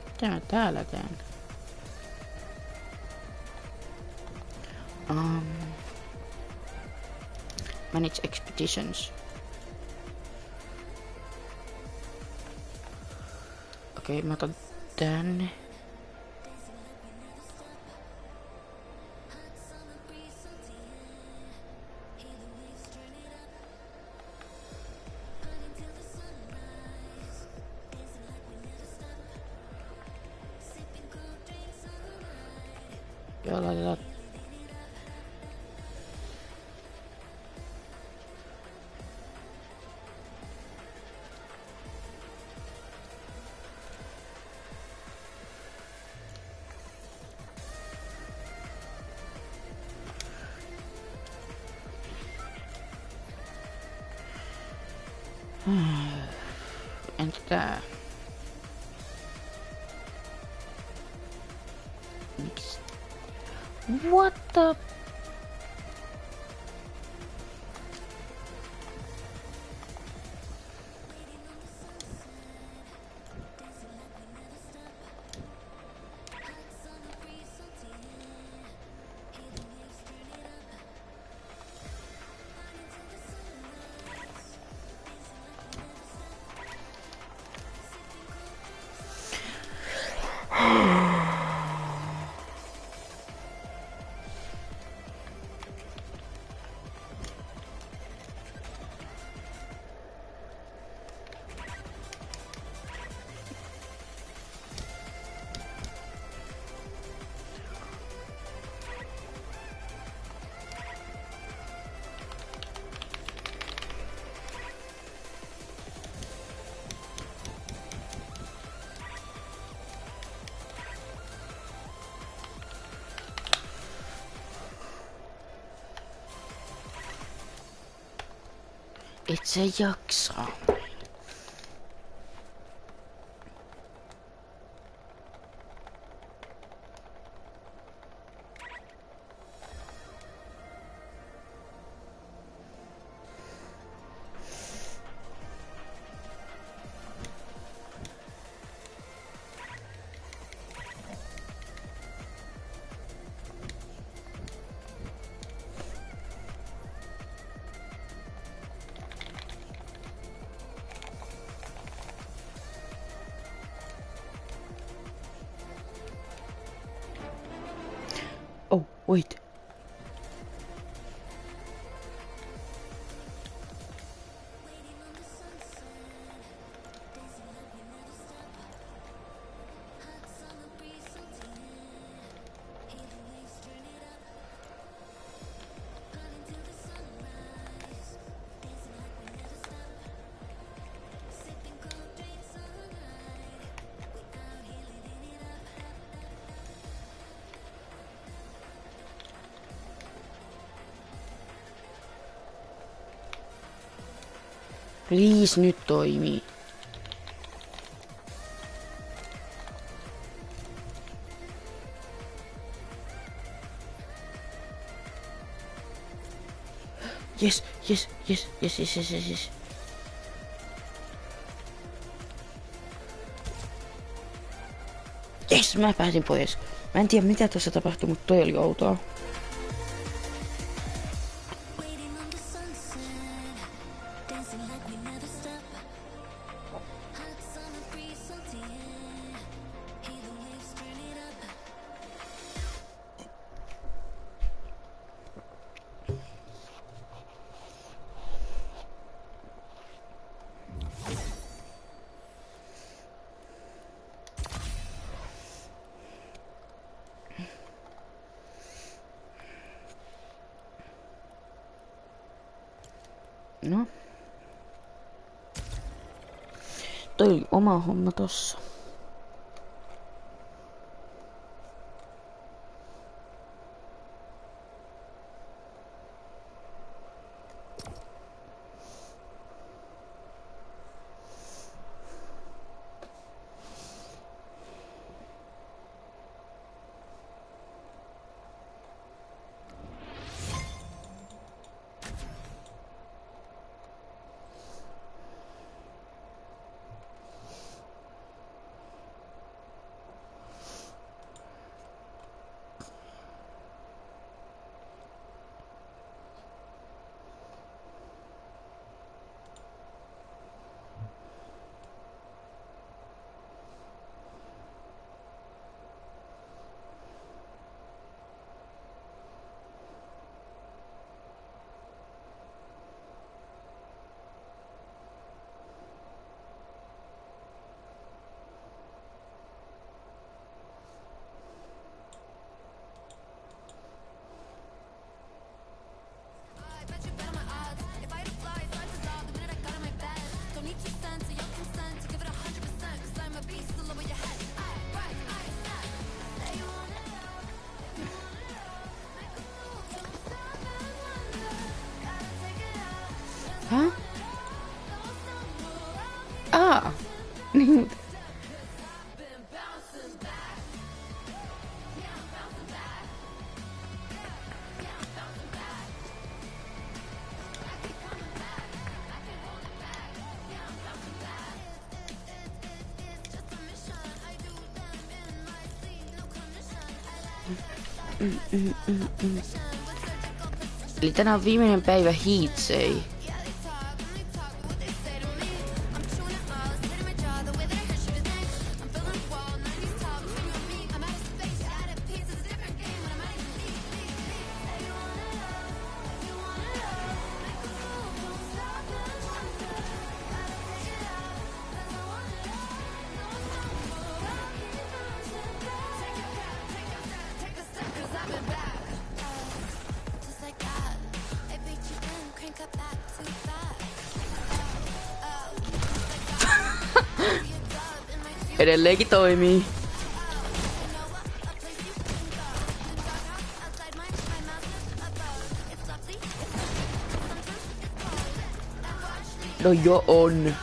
Mitä mä täällä teen? Manage expeditions. Okei, mä otan tänne. Joo, laitetaan. Entä tää? Miksi? What the? Et sä jaksaa. Oh, wait. Please, nyt toimii. Yes. Yes, mä pääsin pois. Mä en tiedä mitä tuossa tapahtui, mutta toi oli outoa. No. Toi oli oma homma tossa. Hä? Niin. Eli tänään on viimeinen päivä hiitsei. Edelleenkin toimii. No jo on.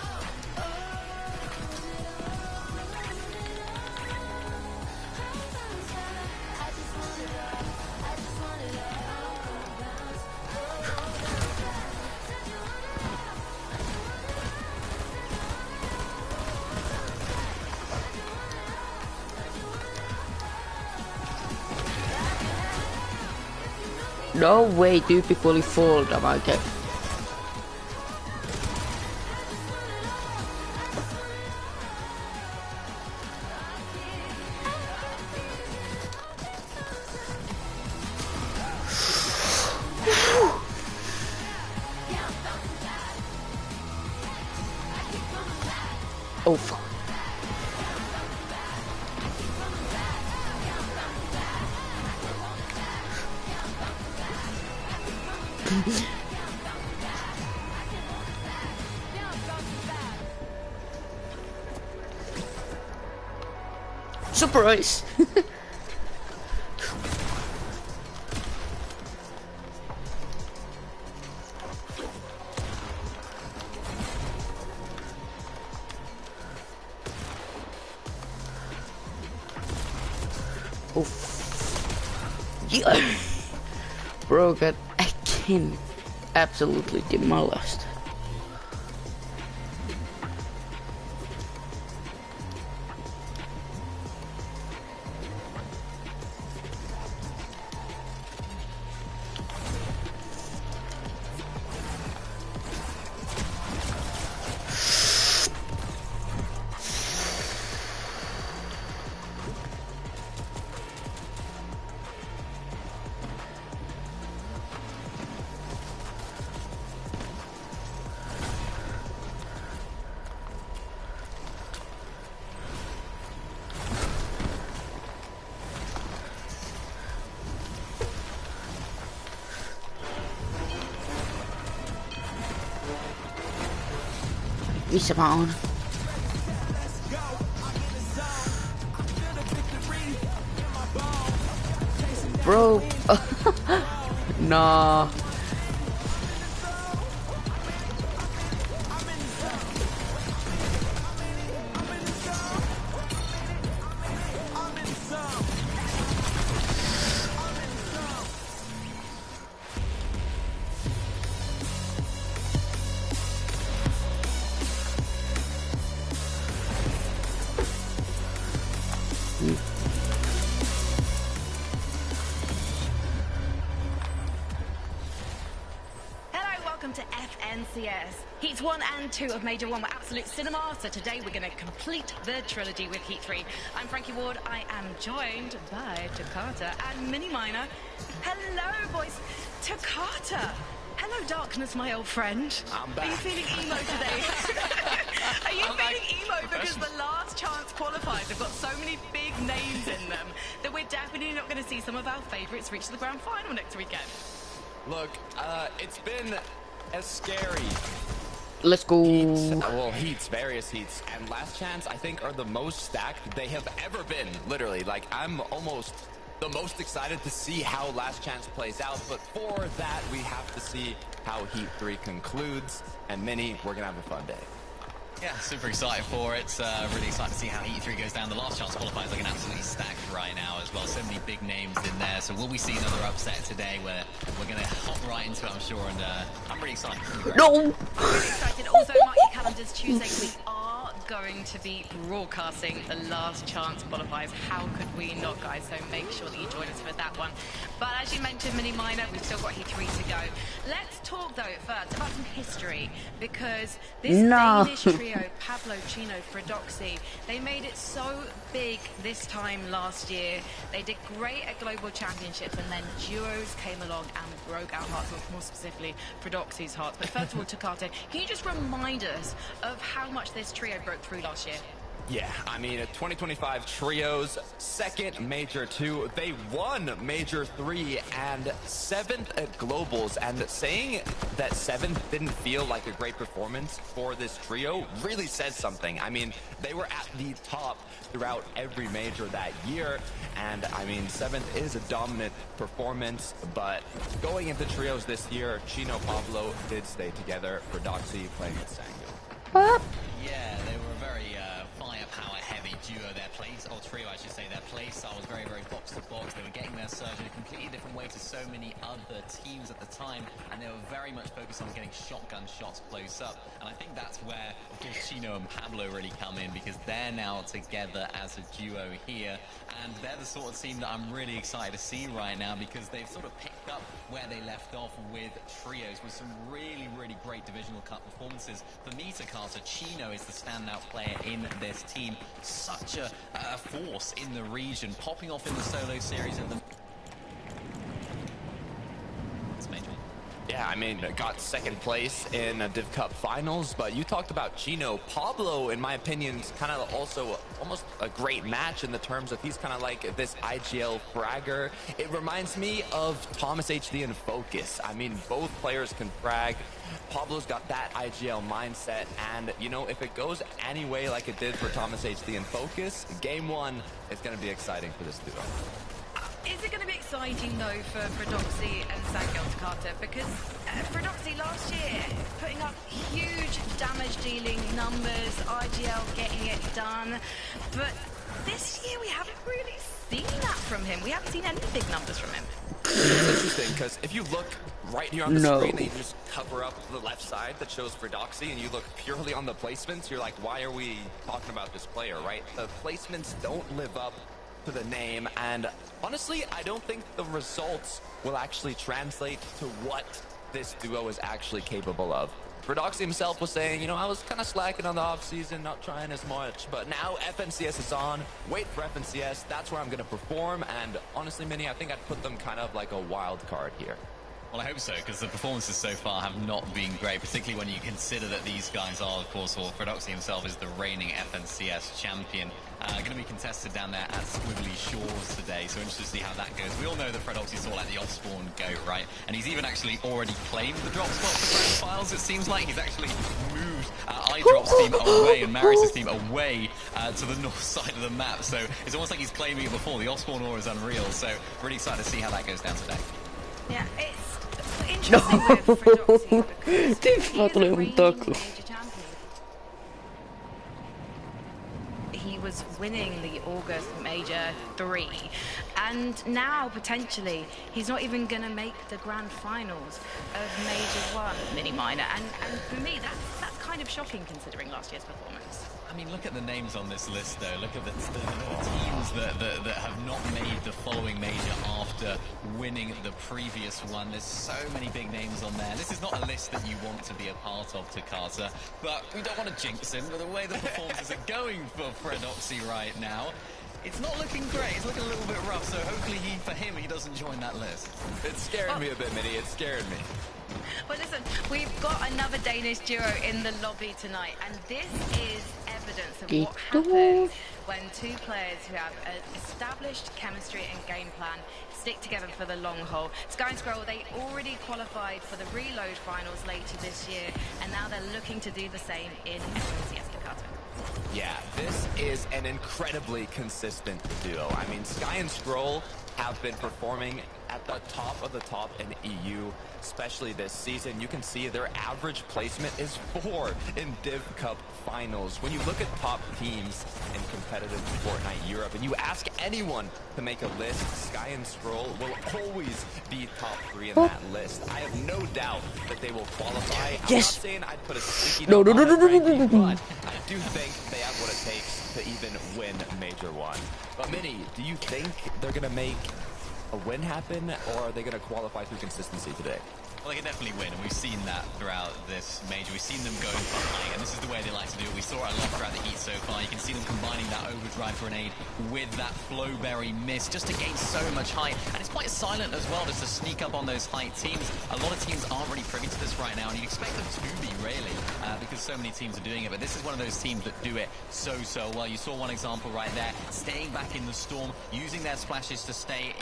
No way, tyyppi kuoli fall damage. Oh fuck. Surprise! Oof. Yeah. Bro got again absolutely demolished. Missä mä oon? Bro. Nah. Heats 1 and 2 of Major 1 were absolute cinema, so today we're going to complete the trilogy with Heat 3. I'm Frankie Ward, I am joined by Takata and Mini Minor. Hello, boys. Takata! Hello, darkness, my old friend. I'm back. Are you feeling emo today? Are you feeling emo because the last chance qualifiers have got so many big names in them that we're definitely not going to see some of our favourites reach the grand final next weekend? Look, it's been as scary. Let's go. Various heats, and last chance I think are the most stacked they have ever been. Literally, like I'm almost the most excited to see how last chance plays out. But for that, we have to see how Heat 3 concludes. And Mini, we're gonna have a fun day. Yeah, super excited for it. Really excited to see how Heat 3 goes down. The last chance qualifiers looking absolutely stacked right now as well. So many big names in there. So will we see another upset today where we're going to hop right into it, I'm sure. And I'm really excited. No! Really excited. Also, mark your calendars. Tuesday, we are going to be broadcasting the last chance qualifiers. How could we not, guys? So make sure that you join us for that one. But as you mentioned, Mini Minor, we've still got Heat 3 to go. Let's talk, though, first about some history. Because this Danish trio, Pablo, Chino, Fredoxy, they made it so big this time last year. They did great at global championships, and then duos came along and broke our hearts, more specifically Fredoxy's hearts. But first of all, Takata, can you just remind us of how much this trio broke through last year? Yeah, I mean, 2025 trios, second Major 2, they won Major 3 and 7th at Globals, and saying that 7th didn't feel like a great performance for this trio really says something. I mean, they were at the top throughout every major that year, and I mean, 7th is a dominant performance, but going into trios this year, Chino, Pablo did stay together, Fredoxy playing with Sangu. Yeah, they were a very firepower heavy duo. Their place, or trio I should say, their play style was very, very box to box. They were getting their surge in a completely different way to so many other teams at the time, and they were very much focused on getting shotgun shots close up. And I think that's where, of course, Chino and Pablo really come in, because they're now together as a duo here, and they're the sort of team that I'm really excited to see right now, because they've sort of picked up where they left off with trios with some really, really great divisional cup performances. For me, Takata, Chino is the standout player in this team. Such a force in the region, popping off in the solo series of the... It's major. Yeah, Yeah, I mean, got second place in a Div Cup finals, but you talked about Chino. Pablo, in my opinion, is kind of also almost a great match in the terms of he's kind of like this IGL fragger. It reminds me of Thomas HD and Focus. I mean, both players can frag. Pablo's got that IGL mindset, and you know, if it goes any way like it did for Thomas HD and Focus, game one is going to be exciting for this duo. Is it going to be exciting though for Fredoxy and Takata? Because Fredoxy last year putting up huge damage dealing numbers, IGL getting it done, but this year we haven't really seen that from him. We haven't seen any big numbers from him. It's interesting because if you look right here on the screen and you just cover up the left side that shows Fredoxy and you look purely on the placements, you're like, why are we talking about this player, right? The placements don't live up to the name, and honestly, I don't think the results will actually translate to what this duo is actually capable of. Fredoxy himself was saying, you know, I was kind of slacking on the off-season, not trying as much, but now FNCS is on. Wait for FNCS, that's where I'm going to perform, and honestly, Minnie, I think I'd put them kind of like a wild card here. Well, I hope so, because the performances so far have not been great, particularly when you consider that these guys are, of course, well, Fredoxy himself is the reigning FNCS champion. Going to be contested down there at Squiggly Shores today, so interested to see how that goes. We all know that Fredoxy saw like the off-spawn go, right? And he's even actually already claimed the drop spot for Grand Files, it seems like. He's actually moved iDrop's team away and Marius' team away to the north side of the map, so it's almost like he's claiming it before. The off-spawn aura is unreal, so really excited to see how that goes down today. Yeah, it's interesting with Fredoxy because he is a reigning major champion. He was winning the August Major 3, and now potentially he's not even going to make the grand finals of Major 1 mini minor, and for me that's kind of shocking considering last year's performance. I mean, look at the names on this list, though. Look at the teams that have not made the following major after winning the previous one. There's so many big names on there. This is not a list that you want to be a part of, Takata, but we don't want to jinx him. But the way the performances are going for Fredoxy right now, it's not looking great. It's looking a little bit rough, so hopefully for him, he doesn't join that list. It's scaring me a bit, Minnie. It's scaring me. Well, listen, we've got another Danish duo in the lobby tonight, and this is evidence of what happens when two players who have an established chemistry and game plan stick together for the long haul. Sky and Scroll, they already qualified for the Reload finals later this year, and now they're looking to do the same in FNCS Takata. Yeah, this is an incredibly consistent duo. I mean, Sky and Scroll have been performing at the top of the top in EU, especially this season. You can see their average placement is 4 in Div Cup finals. When you look at top teams in competitive Fortnite Europe and you ask anyone to make a list, Sky and Scroll will always be top 3 in that list. I have no doubt that they will qualify. I'm not saying I'd put a sticky note on it, Frankie, but I do think they have what it takes to even win Major 1. But Minnie, do you think they're going to make a win happen, or are they going to qualify through consistency today? Well, they can definitely win, and we've seen that throughout this major. We've seen them going for high, and this is the way they like to do it. We saw it a lot throughout the heat so far. You can see them combining that overdrive grenade with that flowberry miss just to gain so much height. And it's quite silent as well, just to sneak up on those height teams. A lot of teams aren't really privy to this right now, and you expect them to be, really, because so many teams are doing it. But this is one of those teams that do it so well. You saw one example right there, staying back in the storm, using their splashes to stay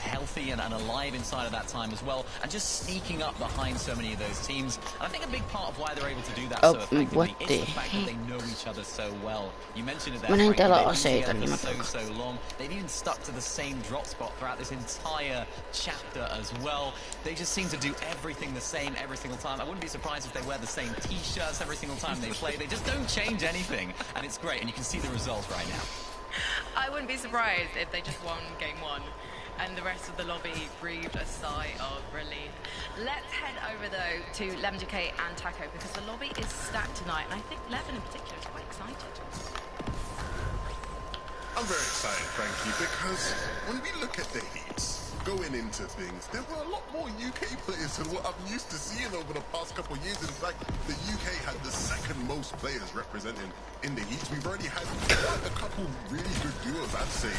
healthy and alive inside of that time as well, and just sneaking up behind so many of those teams. And I think a big part of why they're able to do that so effectively is the fact that they know each other so well. You mentioned it there, Frankie, they've been together so long. They've even stuck to the same drop spot throughout this entire chapter as well. They just seem to do everything the same every single time. I wouldn't be surprised if they wear the same t-shirts every single time they play. They just don't change anything, and it's great, and you can see the results right now. I wouldn't be surprised if they just won game 1 and the rest of the lobby breathed a sigh of relief. Let's head over though to LemonJK and Taco, because the lobby is stacked tonight, and I think Levin in particular is quite excited. I'm very excited, Frankie, because when we look at the heats going into things, there were a lot more UK players than what I'm used to seeing over the past couple of years. In fact, the UK had the second most players representing in the heats. We've already had quite a couple really good duos, I'd say,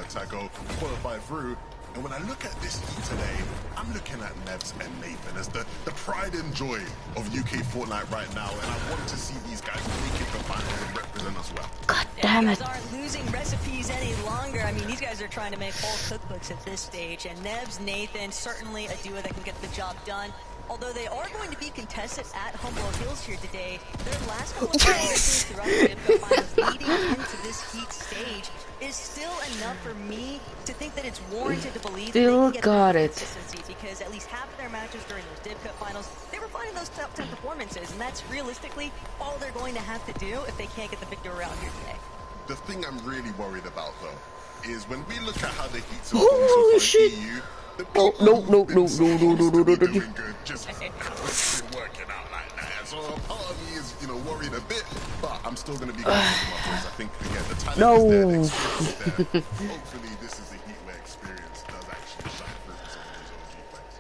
Taco, qualify through. And when I look at this heat today, I'm looking at Nevs and Nathan as the pride and joy of UK Fortnite right now, and I want to see these guys make it to finals and represent us well. God damn it. These guys aren't losing recipes any longer. I mean, these guys are trying to make whole cookbooks at this stage, and Nevs, Nathan, certainly a duo that can get the job done. Although they are going to be contested at Humble Hills here today, their last couple of performances throughout the Livet finals leading into this heat stage is still enough for me to think that it's warranted to believe that they can get that consistency, because at least half of their matches during those Div Cup finals, they were finding those top 10 performances, and that's realistically all they're going to have to do if they can't get the victory around here today. The thing I'm really worried about, though, is when we look at how the Heats have gone so far in EU, the people no. Doing good just haven't been working out like that. So part of me is, worried a bit, but I'm still going to be going for my boys. I think, again, the talent is there, the experience is there. Hopefully, this is a heat where experience does actually shine through for some of these OG players.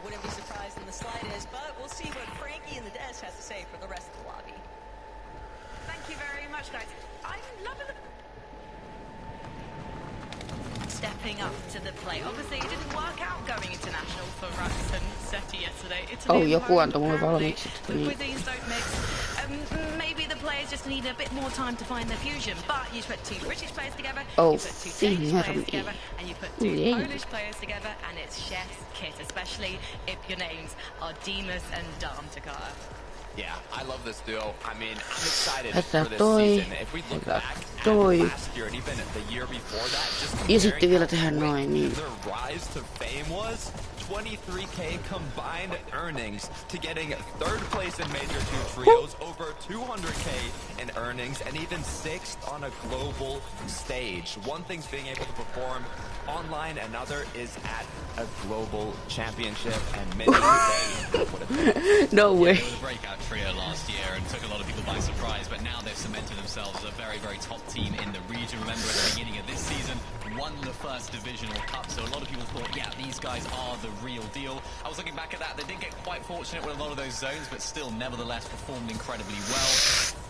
Wouldn't be surprised in the slightest, but we'll see what Frankie and the Des has to say for the rest of the lobby. Thank you very much, guys. I'm loving the stepping up to the plate. Obviously, it didn't work out going international for Rux and Seti yesterday. Joku antoi mulle valmiiksi. Cuisines don't mix. Maybe the players just need a bit more time to find their fusion. But you put two British players together, you put two Danish players together, and you put two Polish players together, and it's chef's kiss, especially if your names are Demas and Darmtakar. Yeah, I love this duo. I mean, I'm excited for this season. If we look back at last year and even the year before that, just comparing how quick their rise to fame was, 23K combined earnings to getting 3rd place in Major 2 trios, over 200K in earnings, and even 6th on a global stage. One thing's being able to perform online, another is at a global championship, and many today. No way. It was a breakout trio last year and took a lot of people by surprise, but now they've cemented themselves as a very, very top team in the region. Remember, at the beginning of this season, won the first divisional cup, so a lot of people thought, yeah, these guys are the real deal. I was looking back at that, they did get quite fortunate with a lot of those zones, but still, nevertheless, performed incredibly well.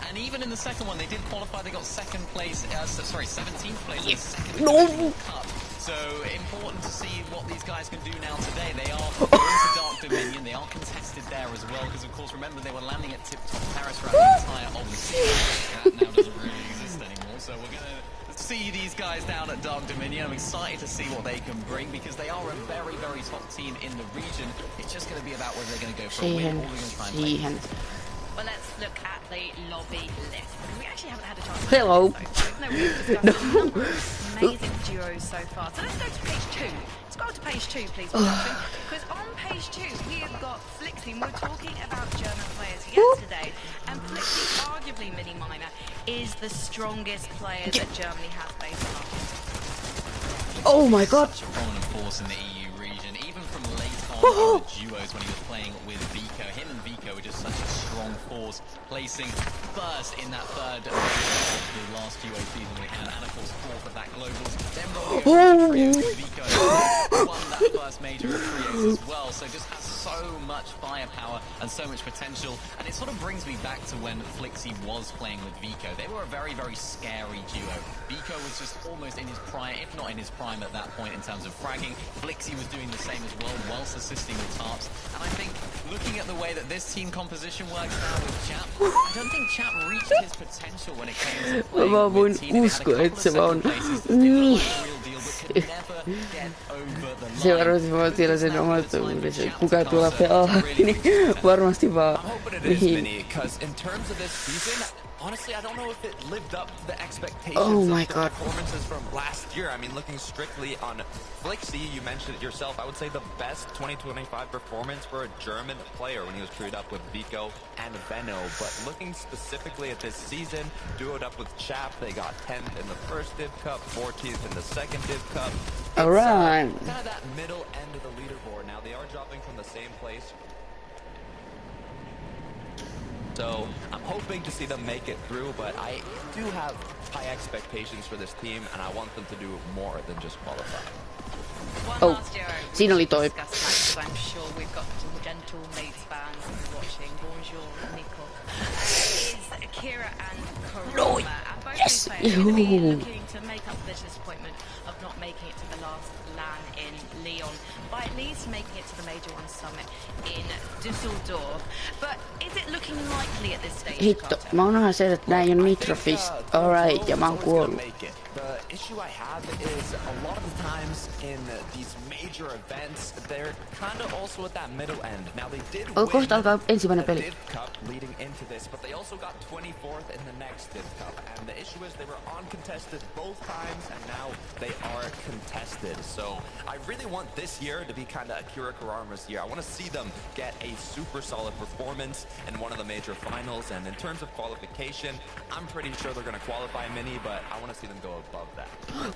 And even in the second one, they did qualify, they got 2nd place, 17th place in the second divisional cup. So important to see what these guys can do now today. They are going to Dark Dominion, they are contested there as well, because of course, remember, they were landing at Tip Top Terrace throughout the entire of the season. That now doesn't really exist anymore, so we're going to see these guys down at Dark Dominion. I'm excited to see what they can bring, because they are a very, very top team in the region. It's just going to be about whether they're going to go for a win or they're going to try and play. Well, let's look at the lobby list. We actually haven't had a chance to Hello. no. Amazing duos so far. So let's go to page 2. Scroll to page 2, please, because on page 2 we have got Flixie. We were talking about German players yesterday, and Flixie, arguably Mini Minor, is the strongest player that Germany has faced on. Oh my god. Such a prominent force in the EU region, even from late on in the duos when he was playing with Vico. Him and Vico were just such a strong force, placing first in that 3rd the last duo season we had, and of course 4th of that globals. Then rolling over to trios, Vico won that first major of trios as well, so just has so much firepower and so much potential. And it sort of brings me back to when Flixie was playing with Vico. They were a very, very scary duo. Vico was just almost in his prime, if not in his prime at that point in terms of fragging. Flixie was doing the same as well, whilst assisting with tarps. And I think, looking at the way that this team composition works now with Chap, I don't think Chap reached his potential when it came to playing with team. They had a couple of second places that didn't look like the real deal, but could never get over the line. Seuraavaksi vaan siellä sen omattomuudessa. Kuka tuolla pelaa, niin varmasti vaan. I'm hoping it is, Minnie, because in terms of this season, honestly, I don't know if it lived up to the expectations of the performances from last year. I mean, looking strictly on Flixie, you mentioned it yourself, I would say the best 2025 performance for a German player when he was paired up with Vico and Venno. But looking specifically at this season, duoed up with Chap, they got 10th in the 1st Div Cup, 14th in the 2nd Div Cup. All right. Kind of that middle end of the leaderboard. Now, they are dropping from the same place. So I'm hoping to see them make it through, but I do have high expectations for this team, and I want them to do more than just qualify. One last duo. Siinä oli toi. I'm sure we've got some gentle mates fans watching. Bonjour, Nico. Is Kira and Karoma. And both these players are looking to make up for this disappointment of not making it to the last LAN in Lyon, by at least making it to the Major One Summit in Düsseldorf. But is it looking likely at this stage? Hitto, mä unohan se, että nää ei oo Nitrofist. Alright, ja mä oon kuollut. The issue I have is a lot of the times in these major events, they're kind of also at that middle end. Now they did win kohta alkaa ensimmäinen the peli. Div Cup leading into this, but they also got 24th in the next Div Cup. And the issue is they were uncontested both times, and now they are contested. So I really want this year to be kind of Akira Kurama's year. I want to see them get a super solid performance in one of the major finals. And in terms of qualification, I'm pretty sure they're going to qualify Mini, but I want to see them go above that.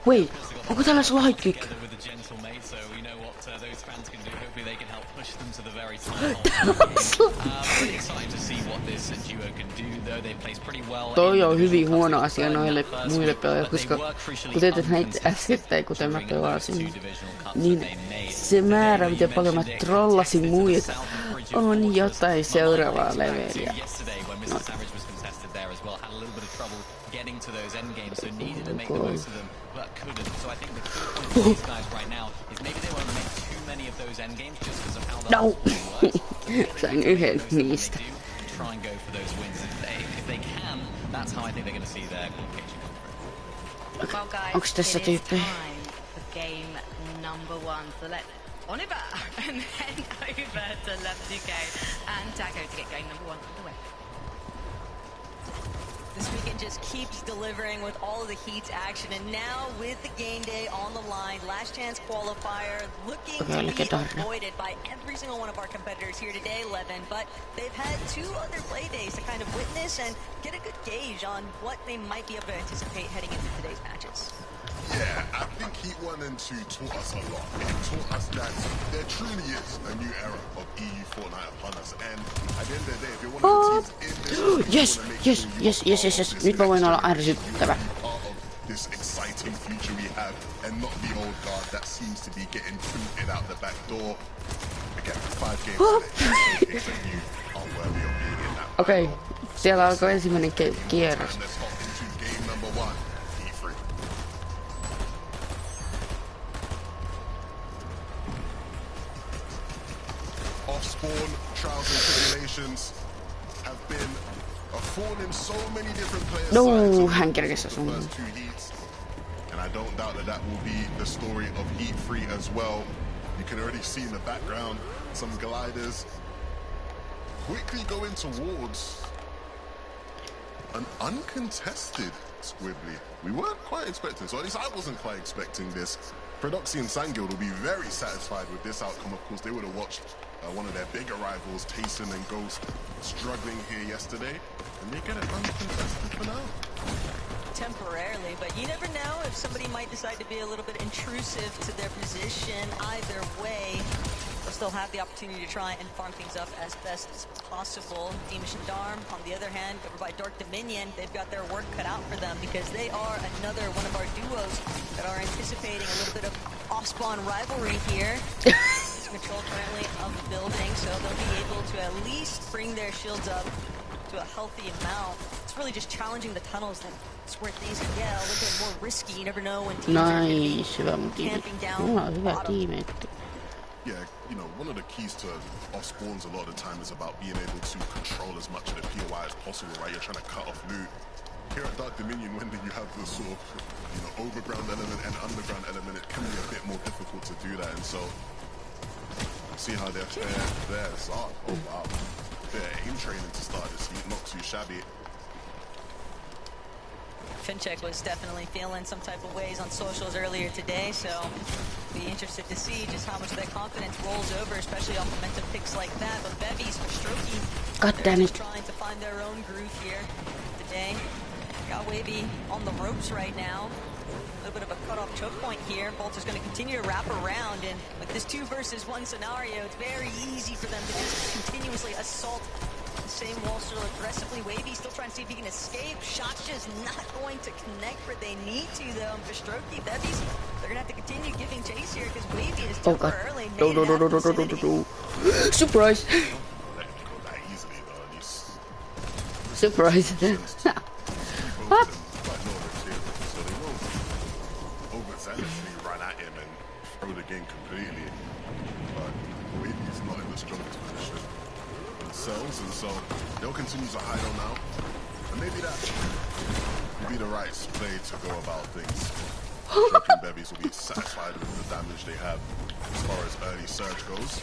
Wait, onko täällä slide kick? With a gentle mate, so we know what those fans can do. Hopefully they can help push them to the very top. Really excited to see what this duo can do, though they placed pretty well. Toi on hyvin huono asia noille muille pelaajille, koska kuten näitä äskettäin, kuten mä pelasin, niin se määrä, miten paljon mä trollasin muita, on jotain seuraavaa leveliä. No. Getting to those end games, so needed to make the most of them, but couldn't. So I think the key point for these guys right now is maybe they won't make too many of those end games just because of how the works. Sain yhden niistä. Try and go for those wins. If they can, that's how I think they're going to see their qualification come through. Well, guys, Onks tässä tyyppejä? for game number 1. So let's on it back and then over to Love2Go and Dago to get game number 1 underway. This weekend just keeps delivering with all of the Heat's action, and now with the game day on the line, last chance qualifier looking to be avoided by every single one of our competitors here today, Levin, but they've had 2 other play days to kind of witness and get a good gauge on what they might be able to anticipate heading into today's matches. Yeah, I think Heat 1 and 2 taught us a lot. It taught us that there truly is a new era of EU Fortnite upon us. And at the end of the day, if you're one of the teams in this, yes. Nyt mä voin olla ärsyttävä. This exciting future we have, and not the old guard that seems to be getting booted out the back door. Again, 5 games today, that you are worthy of being in that. Okei, siellä alkoi ensimmäinen kierros. Let's hop into game number 1. Off-spawn trials and tribulations have been a thorn in so many different players' sides hän kerkesi over the first 2 heats, and I don't doubt that that will be the story of Heat 3 as well. You can already see in the background some gliders quickly going towards an uncontested Squibbly. We weren't quite expecting, so at least I wasn't quite expecting this. Prodoxy and Sanguild will be very satisfied with this outcome. Of course, they would have watched one of their bigger rivals, Tayson and Ghost, struggling here yesterday, and they get it uncontested for now. Temporarily, but you never know if somebody might decide to be a little bit intrusive to their position. Either way, they'll still have the opportunity to try and farm things up as best as possible. Deemish and Darm, on the other hand, over by Dark Dominion, they've got their work cut out for them because they are another one of our duos that are anticipating a little bit of off-spawn rivalry here. Control currently of the building, so they'll be able to at least bring their shields up to a healthy amount. It's really just challenging the tunnels that's where things can get a little bit more risky. You never know when teams are going to be camping down bottom. Yeah, you know, one of the keys to off spawns a lot of the time is about being able to control as much of the POI as possible, right? You're trying to cut off loot. Here at Dark Dominion, when you have the sort of, you know, overground element and underground element, it can be a bit more difficult to do that, and so see how they're there. Oh wow, they're aim training to start this heat, not too shabby. Fincheck was definitely feeling some type of ways on socials earlier today, so be interested to see just how much of that confidence rolls over, especially off momentum picks like that. But Bevies for Strokey, they're just trying to find their own groove here today. Got Wavy on the ropes right now. A little bit of a cut-off choke point here. Bolter's going to continue to wrap around, and with this 2 versus 1 scenario, it's very easy for them to just continuously assault the same wall still aggressively. Wavy still trying to see if he can escape. Shots just not going to connect where they need to, though. And for Strokey, Bevies, they're going to have to continue giving chase here because Wavy is temporarily made it out of the vicinity. Surprise! Surprise! overzealously run at him and throw the game completely. But Wavy's not in the strongest position themselves, and so they'll continue to hide on now. And maybe that will be the right play to go about things. Joking Bevies will be satisfied with the damage they have as far as early surge goes.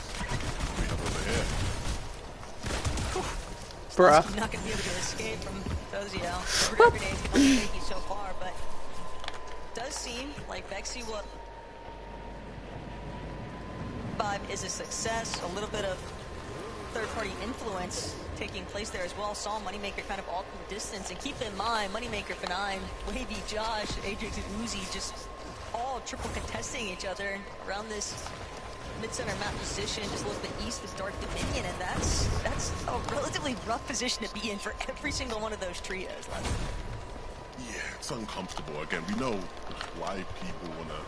We have over here. Bruh. You're not going to be able to escape from those, you know. Every day can only take you so far, but it does seem like Vexy will... 5 is a success. A little bit of third-party influence taking place there as well. Saw Moneymaker kind of all from a distance. And keep in mind, Moneymaker, Benign, Wavy, Josh, Ajax, and Uzi just all triple contesting each other around this mid-center map position, just a little bit east of Dark Dominion, and that's a relatively rough position to be in for every single one of those trios. Yeah, it's uncomfortable. Again, we know why people want to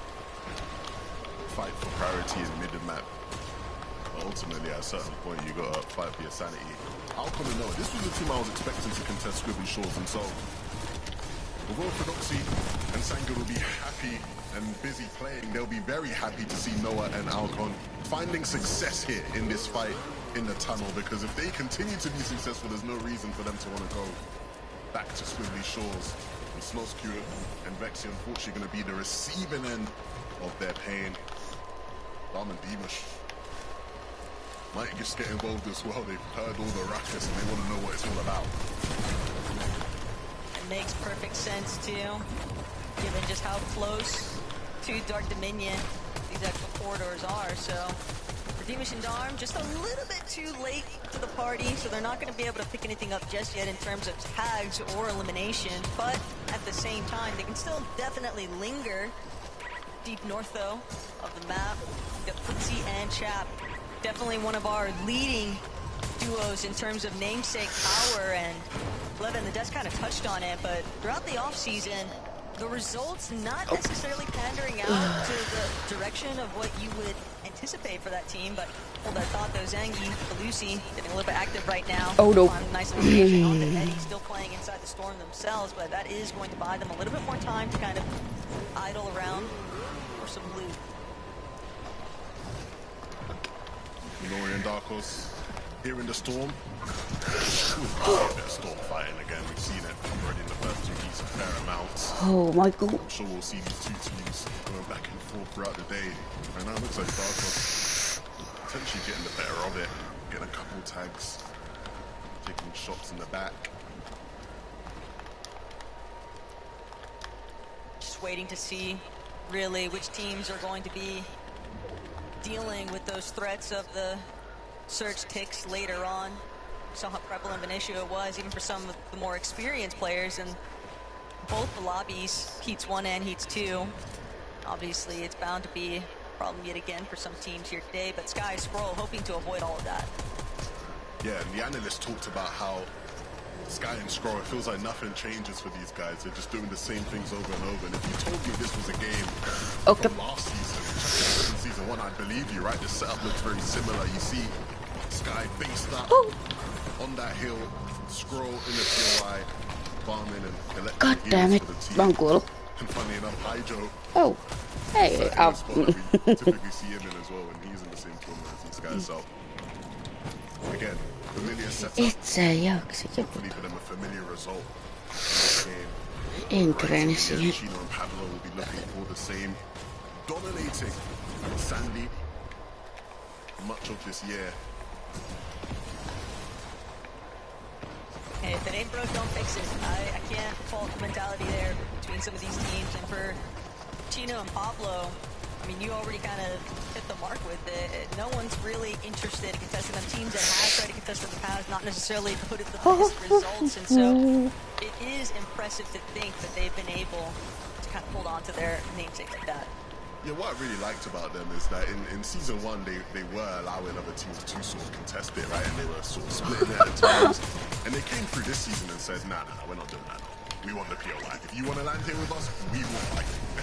fight for priority in mid-map. But ultimately, at a certain point, you got to fight for your sanity. I'll come and know. This was the team I was expecting to contest Scribbly Shores, and so although Orthodoxy and Sanga will be happy and busy playing, they'll be very happy to see Noah and Alcon finding success here in this fight in the tunnel, because if they continue to be successful, there's no reason for them to want to go back to Squibbly Shores. And Slosku and Vexy unfortunately going to be the receiving end of their pain. Dom and Dimash might just get involved as well. They've heard all the ruckus and they want to know what it's all about. It makes perfect sense too, given just how close to Dark Dominion these actual corridors are. So for Dimash and Darm, just a little bit too late to the party, so they're not going to be able to pick anything up just yet in terms of tags or elimination. But at the same time, they can still definitely linger deep north though of the map. We've got Footsie and Chap, definitely one of our leading duos in terms of namesake power, and Levin, the Desk kind of touched on it, but throughout the off-season, the results not necessarily pandering out to the direction of what you would anticipate for that team, but hold that thought though, Zangi, Belusi, getting a little bit active right now. Oh no. Nice elimination on the Eddie, still playing inside the Storm themselves, but that is going to buy them a little bit more time to kind of idle around for some loot. Nori and Darkos here in the Storm. Storm fighting again. We've seen it already in the first 2 weeks a fair amounts. Oh my god. I'm sure we'll see these two teams going back and forth throughout the day. And now it looks like Darkos potentially getting the better of it. Getting a couple tags. Taking shots in the back. Just waiting to see really which teams are going to be dealing with those threats of the surge ticks later on. Saw how prevalent of an issue it was, even for some of the more experienced players in both the lobbies, Heats 1 and Heats 2. Obviously, it's bound to be a problem yet again for some teams here today, but Sky Scroll hoping to avoid all of that. Yeah, and the analyst talked about how Sky and Scroll, it feels like nothing changes for these guys. They're just doing the same things over and over. And if you told me this was a game from last season, season 1, I'd believe you, right? The setup looks very similar. You see Sky based up on that hill, Scroll in the POI, farming and collecting. God damn it, I'm cool. And funny enough, Hydro. Oh, hey, we typically see him in as well, and he's in the same corner as these guys. So again, familiar setup. Hopefully for them a familiar result. Chino and Pablo will be looking for the same, dominating Sandy much of this year. Hey, if it ain't broke, don't fix it. I can't fault the mentality there between some of these teams. And for Chino and Pablo, I mean, you already kind of hit the mark with it. No one's really interested in contesting them. Teams that have tried to contest in the past, not necessarily put it the best results. And so it is impressive to think that they've been able to kind of hold on to their namesake like that. Yeah, what I really liked about them is that in season 1, they were allowing other teams to sort of contest it, right? And they were sort of splitting it at times. And they came through this season and said, nah, we're not doing that. We want the POI. If you want to land here with us, we will fight. And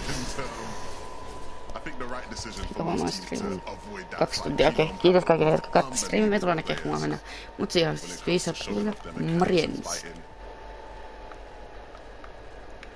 I think the right decision for most teams to avoid that. 2 tuntia, okei. Kiitos kaikille, jotka katsoivat streamin. Me tullaan näkemään huomenna. Mut siihen siis 500 morjens.